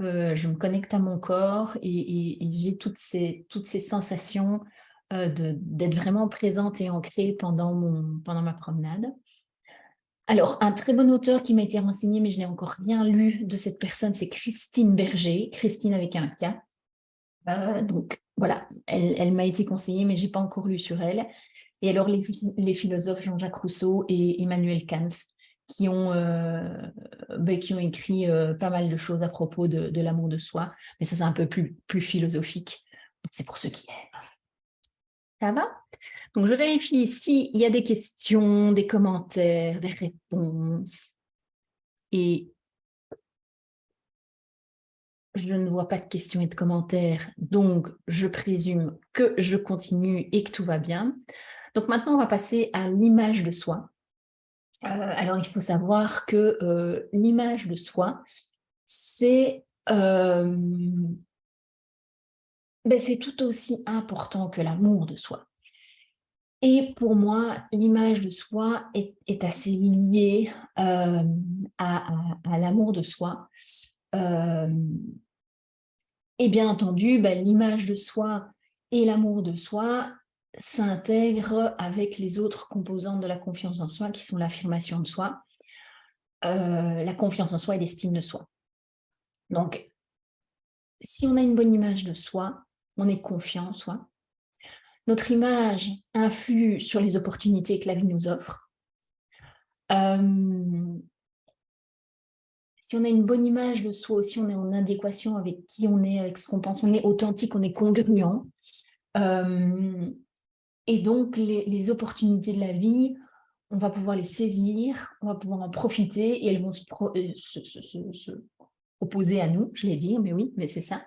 Je me connecte à mon corps et j'ai toutes ces sensations d'être vraiment présente et ancrée pendant ma promenade. Alors, un très bon auteur qui m'a été renseigné, mais je n'ai encore rien lu de cette personne, c'est Christine Berger, Christine avec un K. Donc, voilà, elle m'a été conseillée, mais je n'ai pas encore lu sur elle. Et alors, les philosophes Jean-Jacques Rousseau et Emmanuel Kant, qui ont, qui ont écrit pas mal de choses à propos de l'amour de soi. Mais ça, c'est un peu plus philosophique. C'est pour ceux qui aiment. Ça va? Donc, je vérifie s'il y a des questions, des commentaires, des réponses. Et je ne vois pas de questions et de commentaires, donc je présume que je continue et que tout va bien. Donc maintenant, on va passer à l'image de soi. Alors, il faut savoir que l'image de soi, c'est tout aussi important que l'amour de soi. Et pour moi, l'image de soi est assez liée à l'amour de soi. Et bien entendu, l'image de soi et l'amour de soi s'intègrent avec les autres composantes de la confiance en soi, qui sont l'affirmation de soi, la confiance en soi et l'estime de soi. Donc, si on a une bonne image de soi, on est confiant en soi. Notre image influe sur les opportunités que la vie nous offre. Si on a une bonne image de soi aussi, on est en adéquation avec qui on est, avec ce qu'on pense, on est authentique, on est congruent. Et donc, les opportunités de la vie, on va pouvoir les saisir, on va pouvoir en profiter et elles vont se opposer à nous, je l'ai dit, mais oui, mais c'est ça.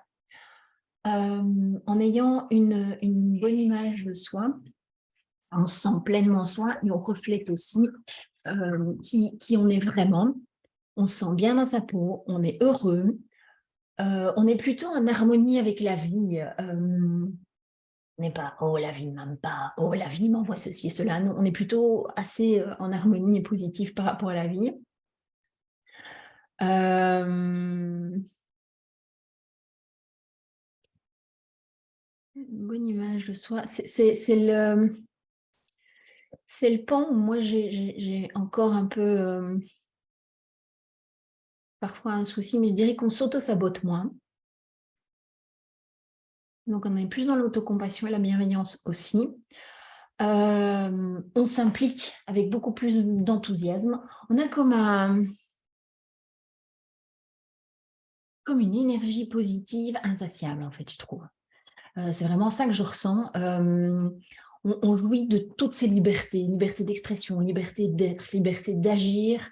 En ayant une bonne image de soi, on se sent pleinement soi et on reflète aussi qui on est vraiment. On se sent bien dans sa peau, on est heureux, on est plutôt en harmonie avec la vie. On n'est pas « oh, la vie ne m'aime pas, oh, la vie m'envoie ceci et cela ». Non, on est plutôt assez en harmonie et positif par rapport à la vie. Une bonne image de soi. C'est le pan où moi, j'ai encore un peu, parfois un souci, mais je dirais qu'on s'auto-sabote moins. Donc, on est plus dans l'autocompassion et la bienveillance aussi. On s'implique avec beaucoup plus d'enthousiasme. On a comme une énergie positive insatiable, en fait, je trouve. C'est vraiment ça que je ressens. On jouit de toutes ces libertés, liberté d'expression, liberté d'être, liberté d'agir.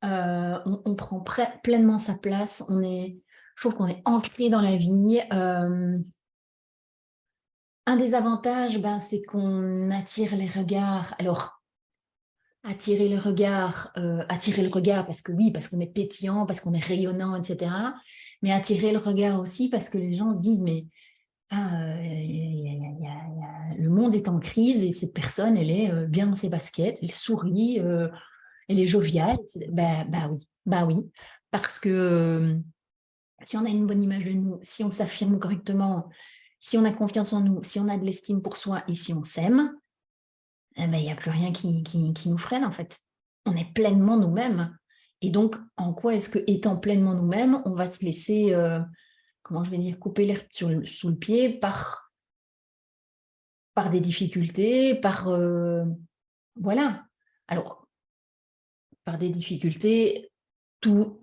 On prend pleinement sa place. Je trouve qu'on est ancré dans la vie. Un des avantages, c'est qu'on attire les regards. Alors, attirer le regard parce que oui, parce qu'on est pétillant, parce qu'on est rayonnant, etc. Mais attirer le regard aussi parce que les gens se disent, mais le monde est en crise et cette personne, elle est bien dans ses baskets, elle sourit, elle est joviale. Oui, parce que si on a une bonne image de nous, si on s'affirme correctement, si on a confiance en nous, si on a de l'estime pour soi et si on s'aime, il n'y a plus rien qui nous freine en fait. On est pleinement nous-mêmes. Et donc, en quoi est-ce que, étant pleinement nous-mêmes, on va se laisser, comment je vais dire, couper l'herbe sous le pied par des difficultés, voilà. Alors, par des difficultés, tout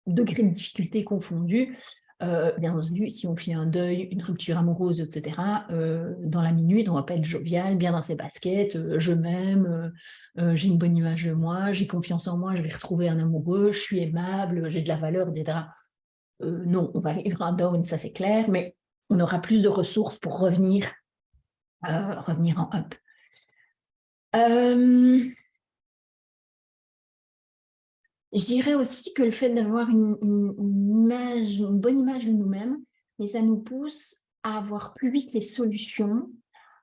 degré de difficulté confondu. Bien entendu, si on fait un deuil, une rupture amoureuse, etc., dans la minute, on va pas être jovial, bien dans ses baskets, je m'aime, j'ai une bonne image de moi, j'ai confiance en moi, je vais retrouver un amoureux, je suis aimable, j'ai de la valeur, etc. Non, on va vivre un down, ça c'est clair, mais on aura plus de ressources pour revenir en up. Je dirais aussi que le fait d'avoir une bonne image de nous-mêmes, mais ça nous pousse à avoir plus vite les solutions,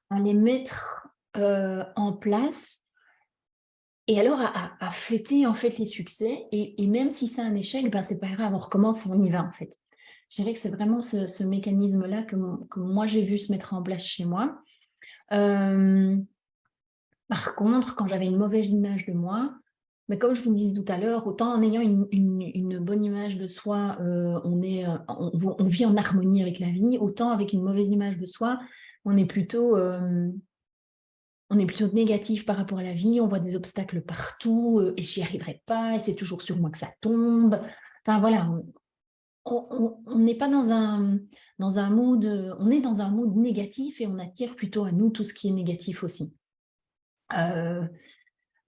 à les mettre en place et alors à fêter en fait les succès. Et même si c'est un échec, c'est pas grave, on recommence et on y va en fait. Je dirais que c'est vraiment ce mécanisme-là que moi j'ai vu se mettre en place chez moi. Par contre, quand j'avais une mauvaise image de moi, Mais comme je vous le disais tout à l'heure, autant en ayant une bonne image de soi, on vit en harmonie avec la vie, autant avec une mauvaise image de soi, on est plutôt, négatif par rapport à la vie, on voit des obstacles partout, et j'y arriverai pas, et c'est toujours sur moi que ça tombe. Enfin voilà, on n'est pas dans un mood, on est dans un mood négatif et on attire plutôt à nous tout ce qui est négatif aussi.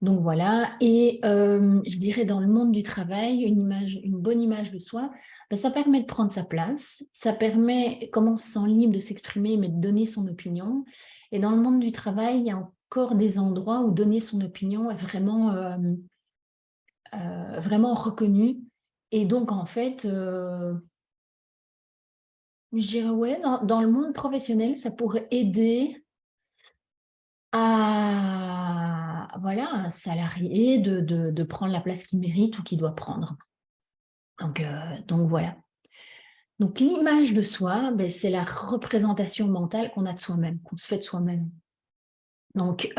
Donc voilà, et je dirais dans le monde du travail, une bonne image de soi, ben, ça permet de prendre sa place, ça permet, comme on se sent libre de s'exprimer, mais de donner son opinion. Et dans le monde du travail, il y a encore des endroits où donner son opinion est vraiment reconnu. Et donc, en fait, je dirais, ouais, dans le monde professionnel, ça pourrait aider à, voilà, un salarié de prendre la place qu'il mérite ou qu'il doit prendre. Donc voilà. Donc l'image de soi, ben, c'est la représentation mentale qu'on a de soi-même, qu'on se fait de soi-même. Donc,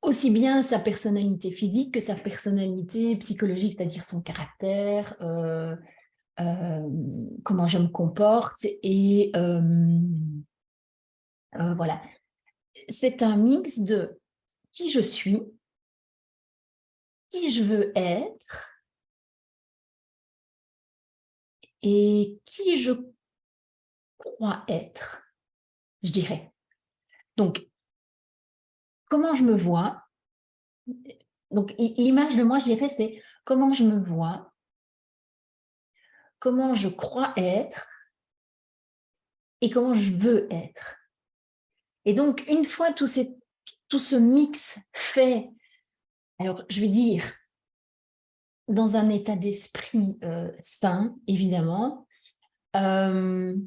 aussi bien sa personnalité physique que sa personnalité psychologique, c'est-à-dire son caractère, comment je me comporte, et voilà. C'est un mix de qui je suis, qui je veux être et qui je crois être, je dirais. Donc, comment je me vois. Donc, l'image de moi, je dirais, c'est comment je me vois, comment je crois être et comment je veux être. Et donc, une fois tout ce mix fait, alors je vais dire, dans un état d'esprit sain, évidemment, ouais,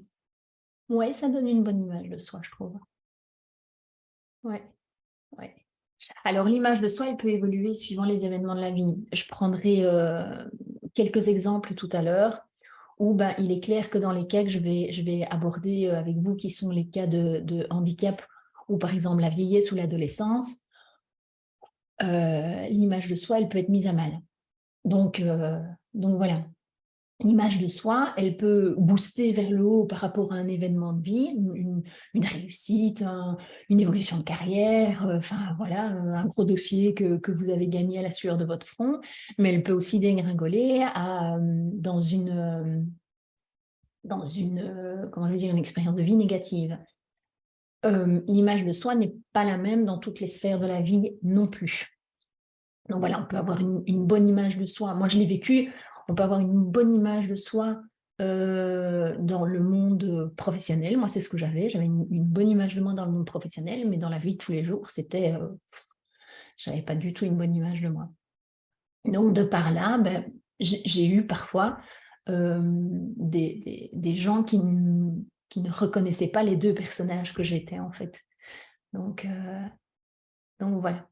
ça donne une bonne image de soi, je trouve. Ouais, ouais. Alors, l'image de soi, elle peut évoluer suivant les événements de la vie. Je prendrai quelques exemples tout à l'heure où ben, il est clair que dans les cas que je vais aborder avec vous, qui sont les cas de handicap ou par exemple la vieillesse ou l'adolescence, l'image de soi, elle peut être mise à mal. Donc voilà. L'image de soi, elle peut booster vers le haut par rapport à un événement de vie, une réussite, une évolution de carrière, enfin voilà, un gros dossier que vous avez gagné à la sueur de votre front, mais elle peut aussi dégringoler dans une comment je veux dire, une expérience de vie négative. L'image de soi n'est pas la même dans toutes les sphères de la vie non plus. Donc voilà, on peut avoir une bonne image de soi. Moi, je l'ai vécu. On peut avoir une bonne image de soi dans le monde professionnel. Moi, c'est ce que j'avais. J'avais une bonne image de moi dans le monde professionnel, mais dans la vie de tous les jours, je n'avais pas du tout une bonne image de moi. Donc, de par là, ben, j'ai eu parfois des gens qui ne reconnaissaient pas les deux personnages que j'étais, en fait. Donc, voilà.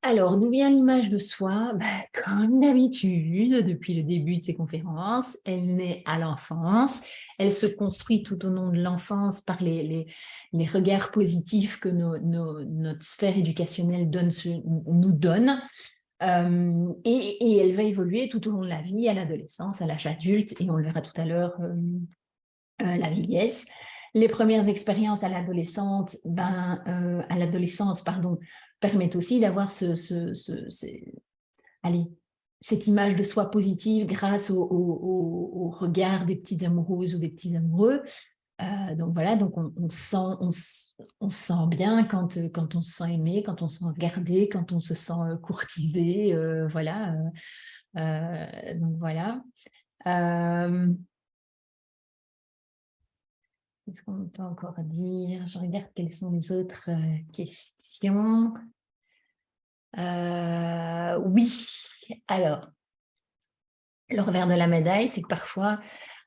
Alors, d'où vient l'image de soi? Comme d'habitude, depuis le début de ces conférences, elle naît à l'enfance, elle se construit tout au long de l'enfance par les regards positifs que notre sphère éducationnelle nous donne, et elle va évoluer tout au long de la vie, à l'adolescence, à l'âge adulte, et on le verra tout à l'heure, la vieillesse. Les premières expériences à l'adolescence, pardon, permettent aussi d'avoir allez, cette image de soi positive grâce au regard des petites amoureuses ou des petits amoureux. Donc voilà, donc on se sent bien quand on se sent aimé, quand on se sent regardé, quand on se sent courtisé, voilà. Donc voilà. Qu'est-ce qu'on peut encore dire? Je regarde quelles sont les autres questions. Oui, alors, le revers de la médaille, c'est que parfois,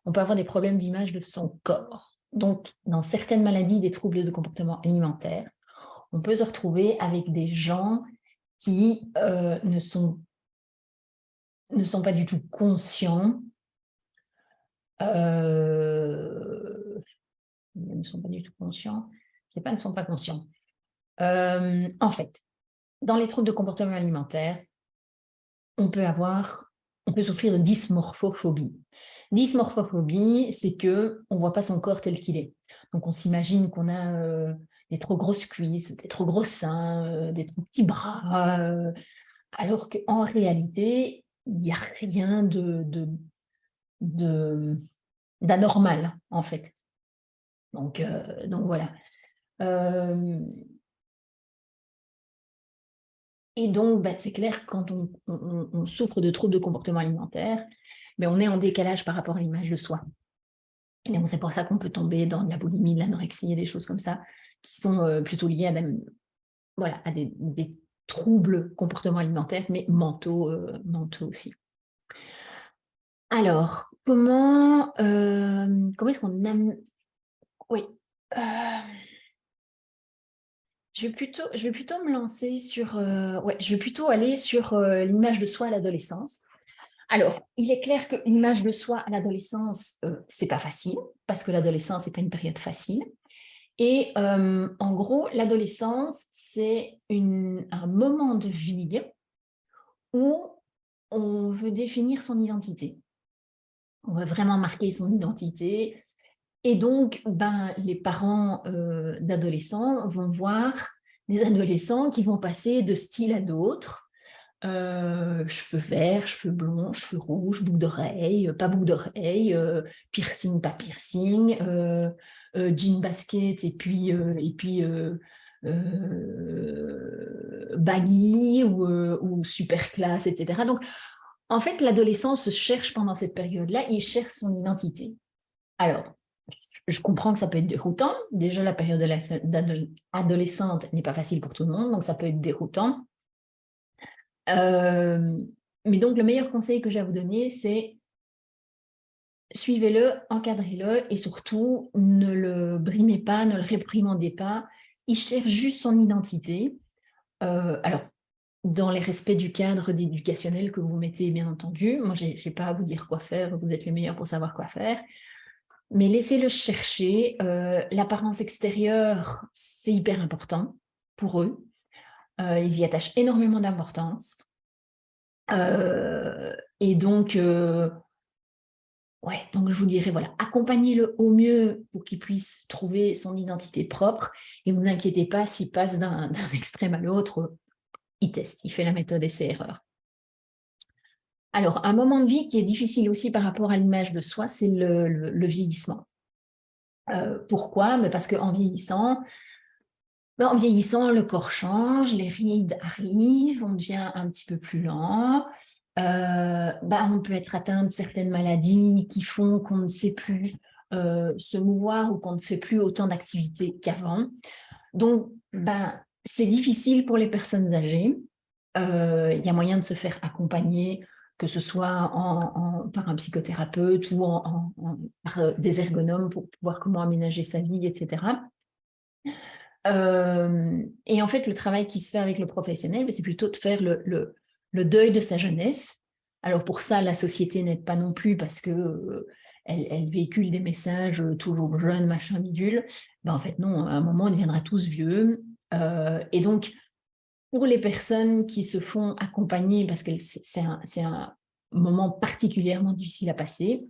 on peut avoir des problèmes d'image de son corps. Donc, dans certaines maladies, des troubles de comportement alimentaire, on peut se retrouver avec des gens qui ne sont pas du tout conscients, ne sont pas du tout conscients, c'est pas ne sont pas conscients. En fait, dans les troubles de comportement alimentaire, on peut souffrir de dysmorphophobie. Dysmorphophobie, c'est qu'on ne voit pas son corps tel qu'il est. Donc, on s'imagine qu'on a des trop grosses cuisses, des trop gros seins, des trop petits bras, alors qu'en réalité, il n'y a rien d'anormal, en fait. Donc voilà. Et donc, c'est clair, quand on souffre de troubles de comportement alimentaire, on est en décalage par rapport à l'image de soi. Et donc, c'est pour ça qu'on peut tomber dans de la boulimie, de l'anorexie et des choses comme ça, qui sont plutôt liées à des troubles comportement alimentaires, mais mentaux aussi. Alors, comment est-ce qu'on aime... Oui. Je vais plutôt me lancer sur... je vais plutôt aller sur l'image de soi à l'adolescence. Alors, il est clair que l'image de soi à l'adolescence, c'est pas facile, parce que l'adolescence n'est pas une période facile. Et en gros, l'adolescence, c'est un moment de vie où on veut définir son identité. On veut vraiment marquer son identité. Et donc, les parents d'adolescents vont voir des adolescents qui vont passer de style à d'autres. Cheveux verts, cheveux blonds, cheveux rouges, boucles d'oreilles, pas boucles d'oreilles, piercing, pas piercing, jean basket et puis baggy ou super classe, etc. Donc, en fait, l'adolescent se cherche pendant cette période-là, il cherche son identité. Alors, je comprends que ça peut être déroutant. Déjà, la période adolescente n'est pas facile pour tout le monde, donc ça peut être déroutant. Mais donc, le meilleur conseil que j'ai à vous donner, c'est suivez-le, encadrez-le et surtout, ne le brimez pas, ne le réprimandez pas. Il cherche juste son identité. Alors, dans les respects du cadre éducationnel que vous mettez, bien entendu. Moi, je n'ai pas à vous dire quoi faire, vous êtes les meilleurs pour savoir quoi faire. Mais laissez-le chercher. L'apparence extérieure, c'est hyper important pour eux. Ils y attachent énormément d'importance. Et donc, donc je vous dirais, voilà, accompagnez-le au mieux pour qu'il puisse trouver son identité propre. Et ne vous inquiétez pas, s'il passe d'un extrême à l'autre, il teste, il fait la méthode essai-erreur. Alors, un moment de vie qui est difficile aussi par rapport à l'image de soi, c'est le vieillissement. Pourquoi? Parce qu'en vieillissant, le corps change, les rides arrivent, on devient un petit peu plus lent. On peut être atteint de certaines maladies qui font qu'on ne sait plus se mouvoir ou qu'on ne fait plus autant d'activités qu'avant. Donc, c'est difficile pour les personnes âgées. Il y a moyen de se faire accompagner, que ce soit par un psychothérapeute ou par des ergonomes pour voir comment aménager sa vie, etc. Et en fait, le travail qui se fait avec le professionnel, c'est plutôt de faire le deuil de sa jeunesse. Alors pour ça, la société n'aide pas non plus parce que elle véhicule des messages toujours jeunes, machin, bidule. En fait, non, à un moment, on deviendra tous vieux. Et donc, pour les personnes qui se font accompagner, parce que c'est un moment particulièrement difficile à passer,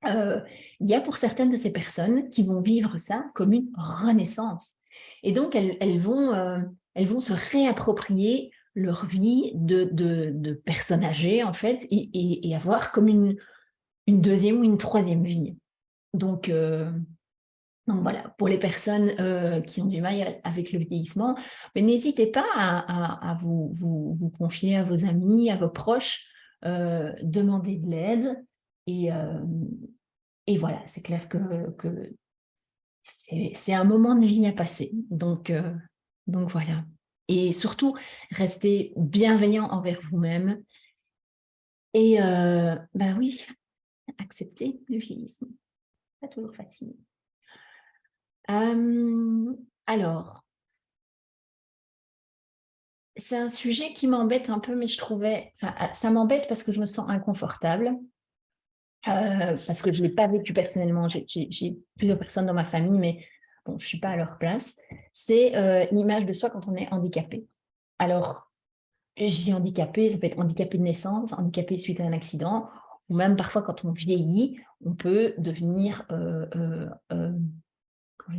il y a pour certaines de ces personnes qui vont vivre ça comme une renaissance. Et donc, elles vont se réapproprier leur vie de personnes âgées, en fait, et avoir comme une deuxième ou une troisième vie. Donc voilà, pour les personnes qui ont du mal avec le vieillissement, mais n'hésitez pas à vous confier à vos amis, à vos proches, demander de l'aide. Et voilà, c'est clair que c'est un moment de vie à passer. Donc voilà. Et surtout, restez bienveillant envers vous-même. Et oui, accepter le vieillissement. Pas toujours facile. Alors, c'est un sujet qui m'embête un peu, mais je trouvais... Ça m'embête parce que je me sens inconfortable. Parce que je ne l'ai pas vécu personnellement. J'ai plusieurs personnes dans ma famille, mais bon, je ne suis pas à leur place. C'est l'image de soi quand on est handicapé. Alors, j'ai handicapé, ça peut être handicapé de naissance, handicapé suite à un accident, ou même parfois quand on vieillit, on peut devenir, comment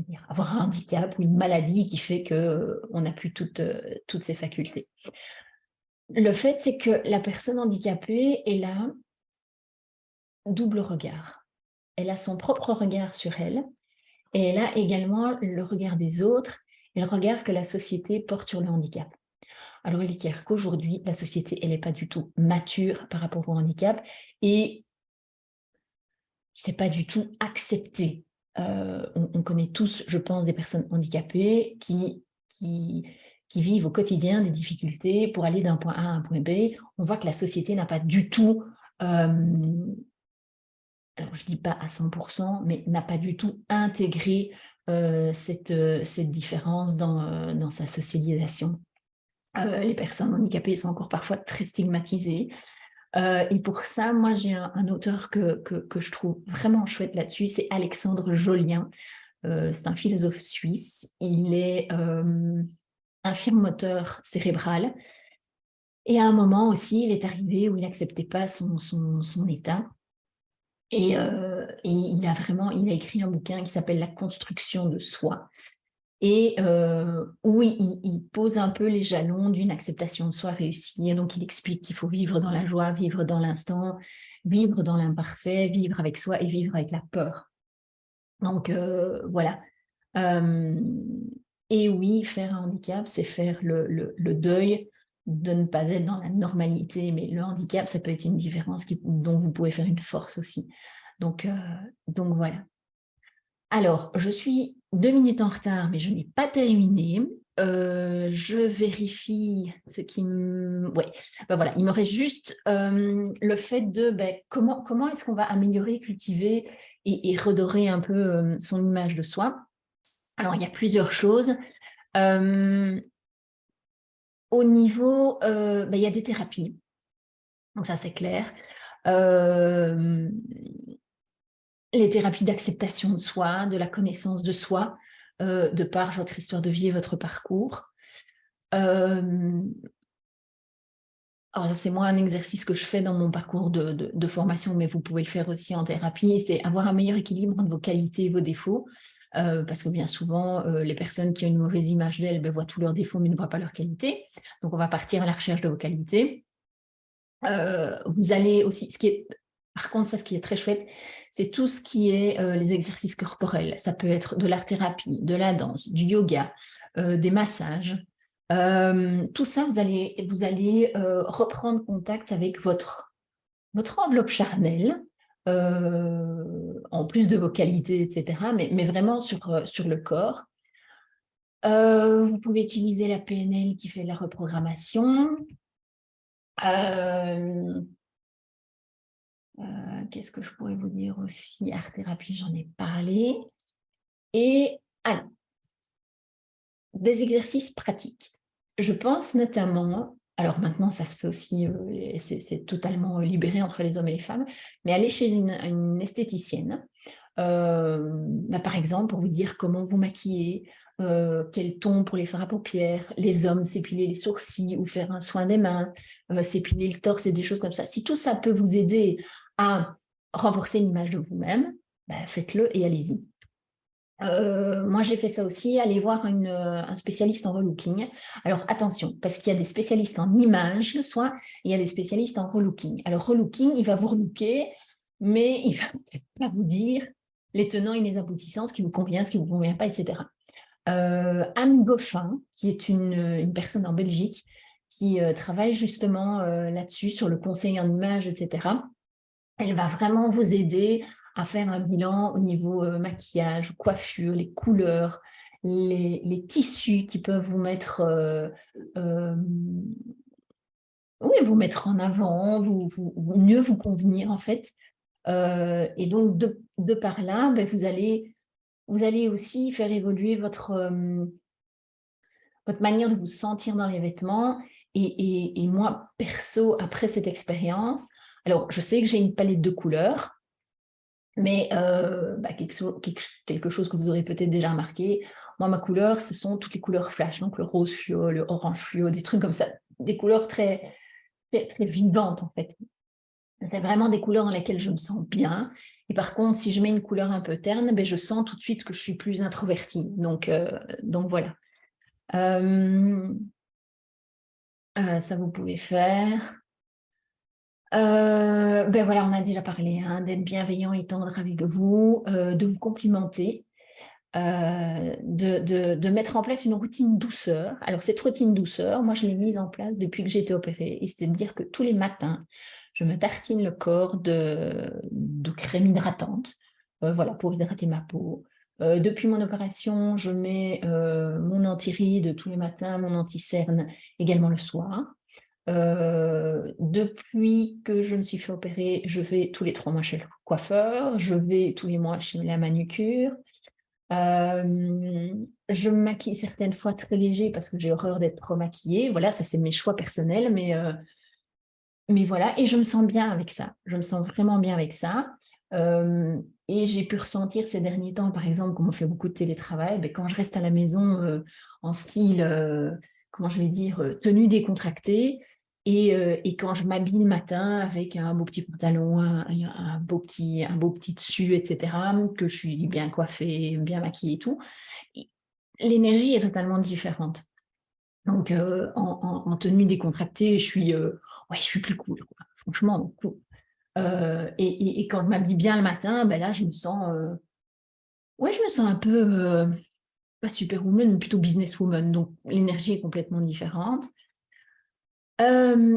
dire, avoir un handicap ou une maladie qui fait qu'on n'a plus toutes ses facultés. Le fait, c'est que la personne handicapée est là, double regard. Elle a son propre regard sur elle, et elle a également le regard des autres et le regard que la société porte sur le handicap. Alors, il est clair qu'aujourd'hui, la société, elle n'est pas du tout mature par rapport au handicap et c'est pas du tout accepté. On connaît tous, je pense, des personnes handicapées qui vivent au quotidien des difficultés pour aller d'un point A à un point B. On voit que la société n'a pas du tout, alors je dis pas à 100%, mais n'a pas du tout intégré cette différence dans sa socialisation. Les personnes handicapées sont encore parfois très stigmatisées. Et pour ça, moi, j'ai un auteur que je trouve vraiment chouette là-dessus, c'est Alexandre Jolien. C'est un philosophe suisse. Il est infirme moteur cérébral. Et à un moment aussi, il est arrivé où il n'acceptait pas son état. Et il a écrit un bouquin qui s'appelle La construction de soi. Et où il pose un peu les jalons d'une acceptation de soi réussie. Et donc, il explique qu'il faut vivre dans la joie, vivre dans l'instant, vivre dans l'imparfait, vivre avec soi et vivre avec la peur. Donc, voilà. Et oui, faire un handicap, c'est faire le deuil de ne pas être dans la normalité. Mais le handicap, ça peut être une différence dont vous pouvez faire une force aussi. Donc voilà. Alors, je suis 2 minutes en retard, mais je n'ai pas terminé. Je vérifie ce qui me... Ouais, ben voilà, il me reste juste le fait de comment est-ce qu'on va améliorer, cultiver et redorer un peu son image de soi. Alors, il y a plusieurs choses. Au niveau... il y a des thérapies, donc ça c'est clair. Les thérapies d'acceptation de soi, de la connaissance de soi, de par votre histoire de vie et votre parcours. Alors, c'est moi un exercice que je fais dans mon parcours de formation, mais vous pouvez le faire aussi en thérapie, c'est avoir un meilleur équilibre entre vos qualités et vos défauts, parce que bien souvent, les personnes qui ont une mauvaise image d'elles voient tous leurs défauts, mais ne voient pas leurs qualités. Donc, on va partir à la recherche de vos qualités. Vous allez aussi, par contre, ça, ce qui est très chouette, c'est tout ce qui est les exercices corporels. Ça peut être de l'art-thérapie, de la danse, du yoga, des massages. Tout ça, vous allez reprendre contact avec votre enveloppe charnelle, en plus de vos qualités, etc., mais vraiment sur le corps. Vous pouvez utiliser la PNL qui fait de la reprogrammation. Qu'est-ce que je pourrais vous dire aussi? Art-thérapie, j'en ai parlé. Et alors, des exercices pratiques. Je pense notamment, alors maintenant ça se fait aussi, c'est totalement libéré entre les hommes et les femmes, mais aller chez une esthéticienne, par exemple pour vous dire comment vous maquiller, quel ton pour les fards à paupières, les hommes s'épiler les sourcils ou faire un soin des mains, s'épiler le torse et des choses comme ça. Si tout ça peut vous aider à renforcer l'image de vous-même, faites-le et allez-y. Moi, j'ai fait ça aussi, aller voir un spécialiste en relooking. Alors, attention, parce qu'il y a des spécialistes en image de soi et il y a des spécialistes en relooking. Alors, relooking, il va vous relooker, mais il ne va peut-être pas vous dire les tenants et les aboutissants, ce qui vous convient, ce qui ne vous convient pas, etc. Anne Goffin, qui est une personne en Belgique, qui travaille justement là-dessus, sur le conseil en image, etc. Elle va vraiment vous aider à faire un bilan au niveau maquillage, coiffure, les couleurs, les tissus qui peuvent vous mettre, vous mettre en avant, mieux vous convenir en fait. Et donc, de par là, vous allez aussi faire évoluer votre manière de vous sentir dans les vêtements. Et moi, perso, après cette expérience, alors je sais que j'ai une palette de couleurs, mais quelque chose que vous aurez peut-être déjà remarqué, Moi, ma couleur, ce sont toutes les couleurs flash, donc le rose fluo, le orange fluo, des trucs comme ça, des couleurs très, très, très vivantes en fait. C'est vraiment des couleurs dans lesquelles je me sens bien. Et par contre, si je mets une couleur un peu terne, ben, je sens tout de suite que je suis plus introvertie. Donc voilà. Ça, vous pouvez faire. Ben voilà, on a déjà parlé hein, d'être bienveillant et tendre avec vous, de vous complimenter, de mettre en place une routine douceur. Alors, cette routine douceur, moi, je l'ai mise en place depuis que j'ai été opérée. Et c'est-à-dire que tous les matins, je me tartine le corps de crème hydratante, voilà, pour hydrater ma peau. Depuis mon opération, je mets mon anti-rides tous les matins, mon anti-cerne également le soir. Depuis que je me suis fait opérer, je vais tous les 3 mois chez le coiffeur, je vais tous les mois chez la manucure. Je me maquille certaines fois très léger parce que j'ai horreur d'être trop maquillée. Voilà, ça c'est mes choix personnels, mais voilà, et je me sens bien avec ça. Je me sens vraiment bien avec ça. Et j'ai pu ressentir ces derniers temps, par exemple, comme on fait beaucoup de télétravail, ben, quand je reste à la maison en style, comment je vais dire, tenue décontractée, et quand je m'habille le matin avec un beau petit pantalon, un beau petit dessus, etc., que je suis bien coiffée, bien maquillée et tout, l'énergie est totalement différente. Donc, en tenue décontractée, ouais, je suis plus cool, quoi. Franchement, cool. Et quand je m'habille bien le matin, ben là, ouais, je me sens un peu, pas superwoman, mais plutôt businesswoman. Donc, l'énergie est complètement différente.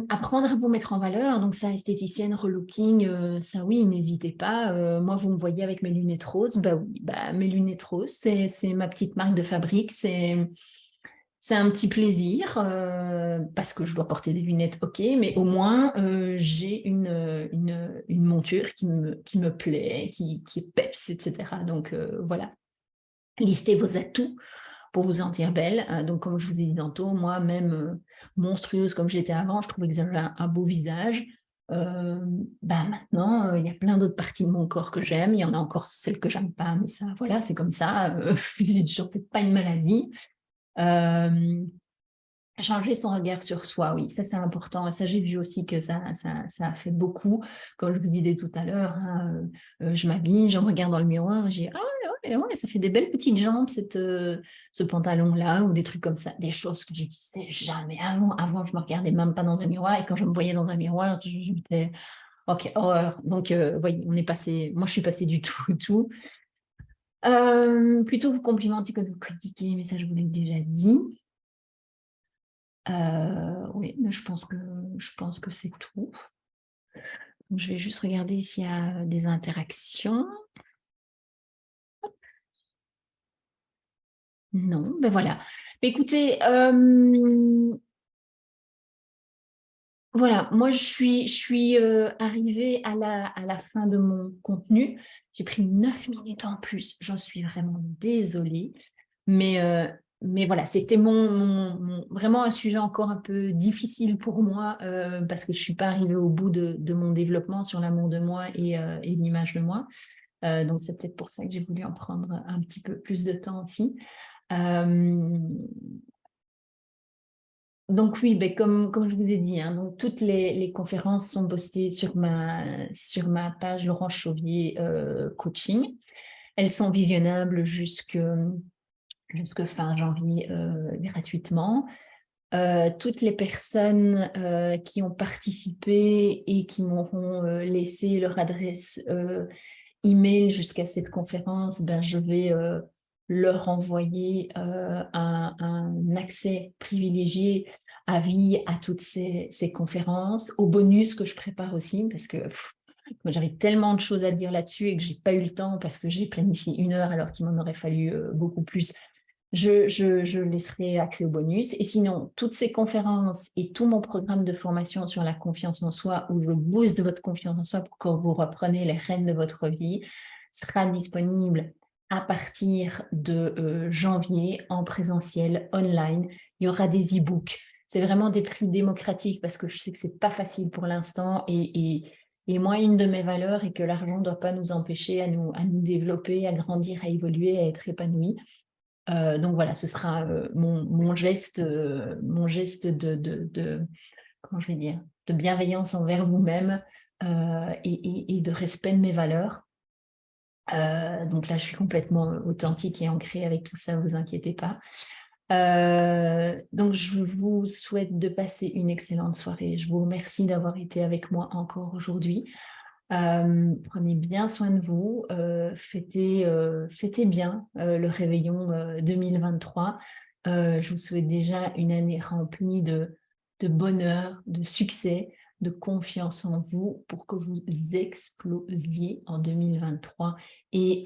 Apprendre à vous mettre en valeur, donc ça, esthéticienne, relooking, ça oui, n'hésitez pas. Moi, vous me voyez avec mes lunettes roses, bah oui, bah, mes lunettes roses, c'est ma petite marque de fabrique, c'est un petit plaisir, parce que je dois porter des lunettes, ok, mais au moins, j'ai une monture qui me plaît, qui est peps, etc. Donc voilà, listez vos atouts pour vous sentir belle. Donc, comme je vous ai dit tantôt, moi, même monstrueuse comme j'étais avant, je trouvais que j'avais un beau visage. Bah maintenant, il y a plein d'autres parties de mon corps que j'aime. Il y en a encore celles que j'aime pas, mais ça, voilà, c'est comme ça. Je ne fais pas une maladie. Euh, Changer son regard sur soi, oui, ça c'est important. Et ça, j'ai vu aussi que ça a fait beaucoup. Comme je vous disais tout à l'heure, hein, je m'habille, je me regarde dans le miroir, j'ai ah ouais, ouais, ça fait des belles petites jambes, ce pantalon-là, ou des trucs comme ça, des choses que je disais jamais avant. Avant, je me regardais même pas dans un miroir, et quand je me voyais dans un miroir, je me disais, ok, horreur. Donc, voyez, on est passé, moi je suis passée du tout au tout. Plutôt vous complimenter que de vous critiquer, mais ça, je vous l'ai déjà dit. Oui, mais je pense que c'est tout. Donc, je vais juste regarder s'il y a des interactions. Non, ben voilà. Écoutez, voilà, moi je suis arrivée à la fin de mon contenu. J'ai pris 9 minutes en plus. J'en suis vraiment désolée. Mais, euh, mais voilà, c'était vraiment un sujet encore un peu difficile pour moi, parce que je ne suis pas arrivée au bout de mon développement sur l'amour de moi et l'image de moi. Donc c'est peut-être pour ça que j'ai voulu en prendre un petit peu plus de temps aussi. Euh, donc oui, ben comme je vous ai dit, hein, donc toutes les conférences sont postées sur ma page Laurent Chauvier Coaching. Elles sont visionnables jusque fin janvier gratuitement. Toutes les personnes qui ont participé et qui m'auront laissé leur adresse email jusqu'à cette conférence, ben, je vais leur envoyer un accès privilégié à vie à toutes ces conférences, aux bonus que je prépare aussi, parce que moi, j'avais tellement de choses à dire là-dessus et que j'ai pas eu le temps parce que j'ai planifié 1 heure alors qu'il m'en aurait fallu beaucoup plus. Je laisserai accès au bonus. Et sinon, toutes ces conférences et tout mon programme de formation sur la confiance en soi, où je booste votre confiance en soi pour que vous repreniez les rênes de votre vie, sera disponible à partir de janvier en présentiel, online. Il y aura des e-books. C'est vraiment des prix démocratiques parce que je sais que c'est pas facile pour l'instant et moi, une de mes valeurs est que l'argent ne doit pas nous empêcher à nous développer, à grandir, à évoluer, à être épanoui. Donc voilà, ce sera mon geste comment je vais dire, de bienveillance envers vous-même et de respect de mes valeurs. Donc là, je suis complètement authentique et ancrée avec tout ça, vous inquiétez pas. Donc, je vous souhaite de passer une excellente soirée. Je vous remercie d'avoir été avec moi encore aujourd'hui. Prenez bien soin de vous, fêtez bien le réveillon 2023. Je vous souhaite déjà une année remplie de bonheur, de succès, de confiance en vous pour que vous explosiez en 2023 et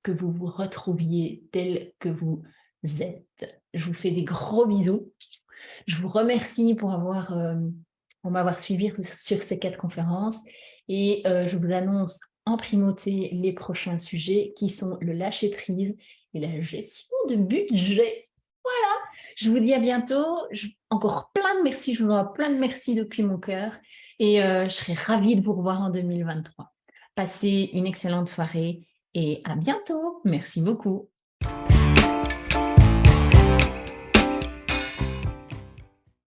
que vous vous retrouviez tel que vous êtes. Je vous fais des gros bisous. Je vous remercie pour m'avoir suivi sur ces 4 conférences et je vous annonce en primauté les prochains sujets qui sont le lâcher-prise et la gestion de budget. Voilà, je vous dis à bientôt. Encore plein de merci, je vous envoie plein de merci depuis mon cœur et je serai ravie de vous revoir en 2023. Passez une excellente soirée et à bientôt. Merci beaucoup.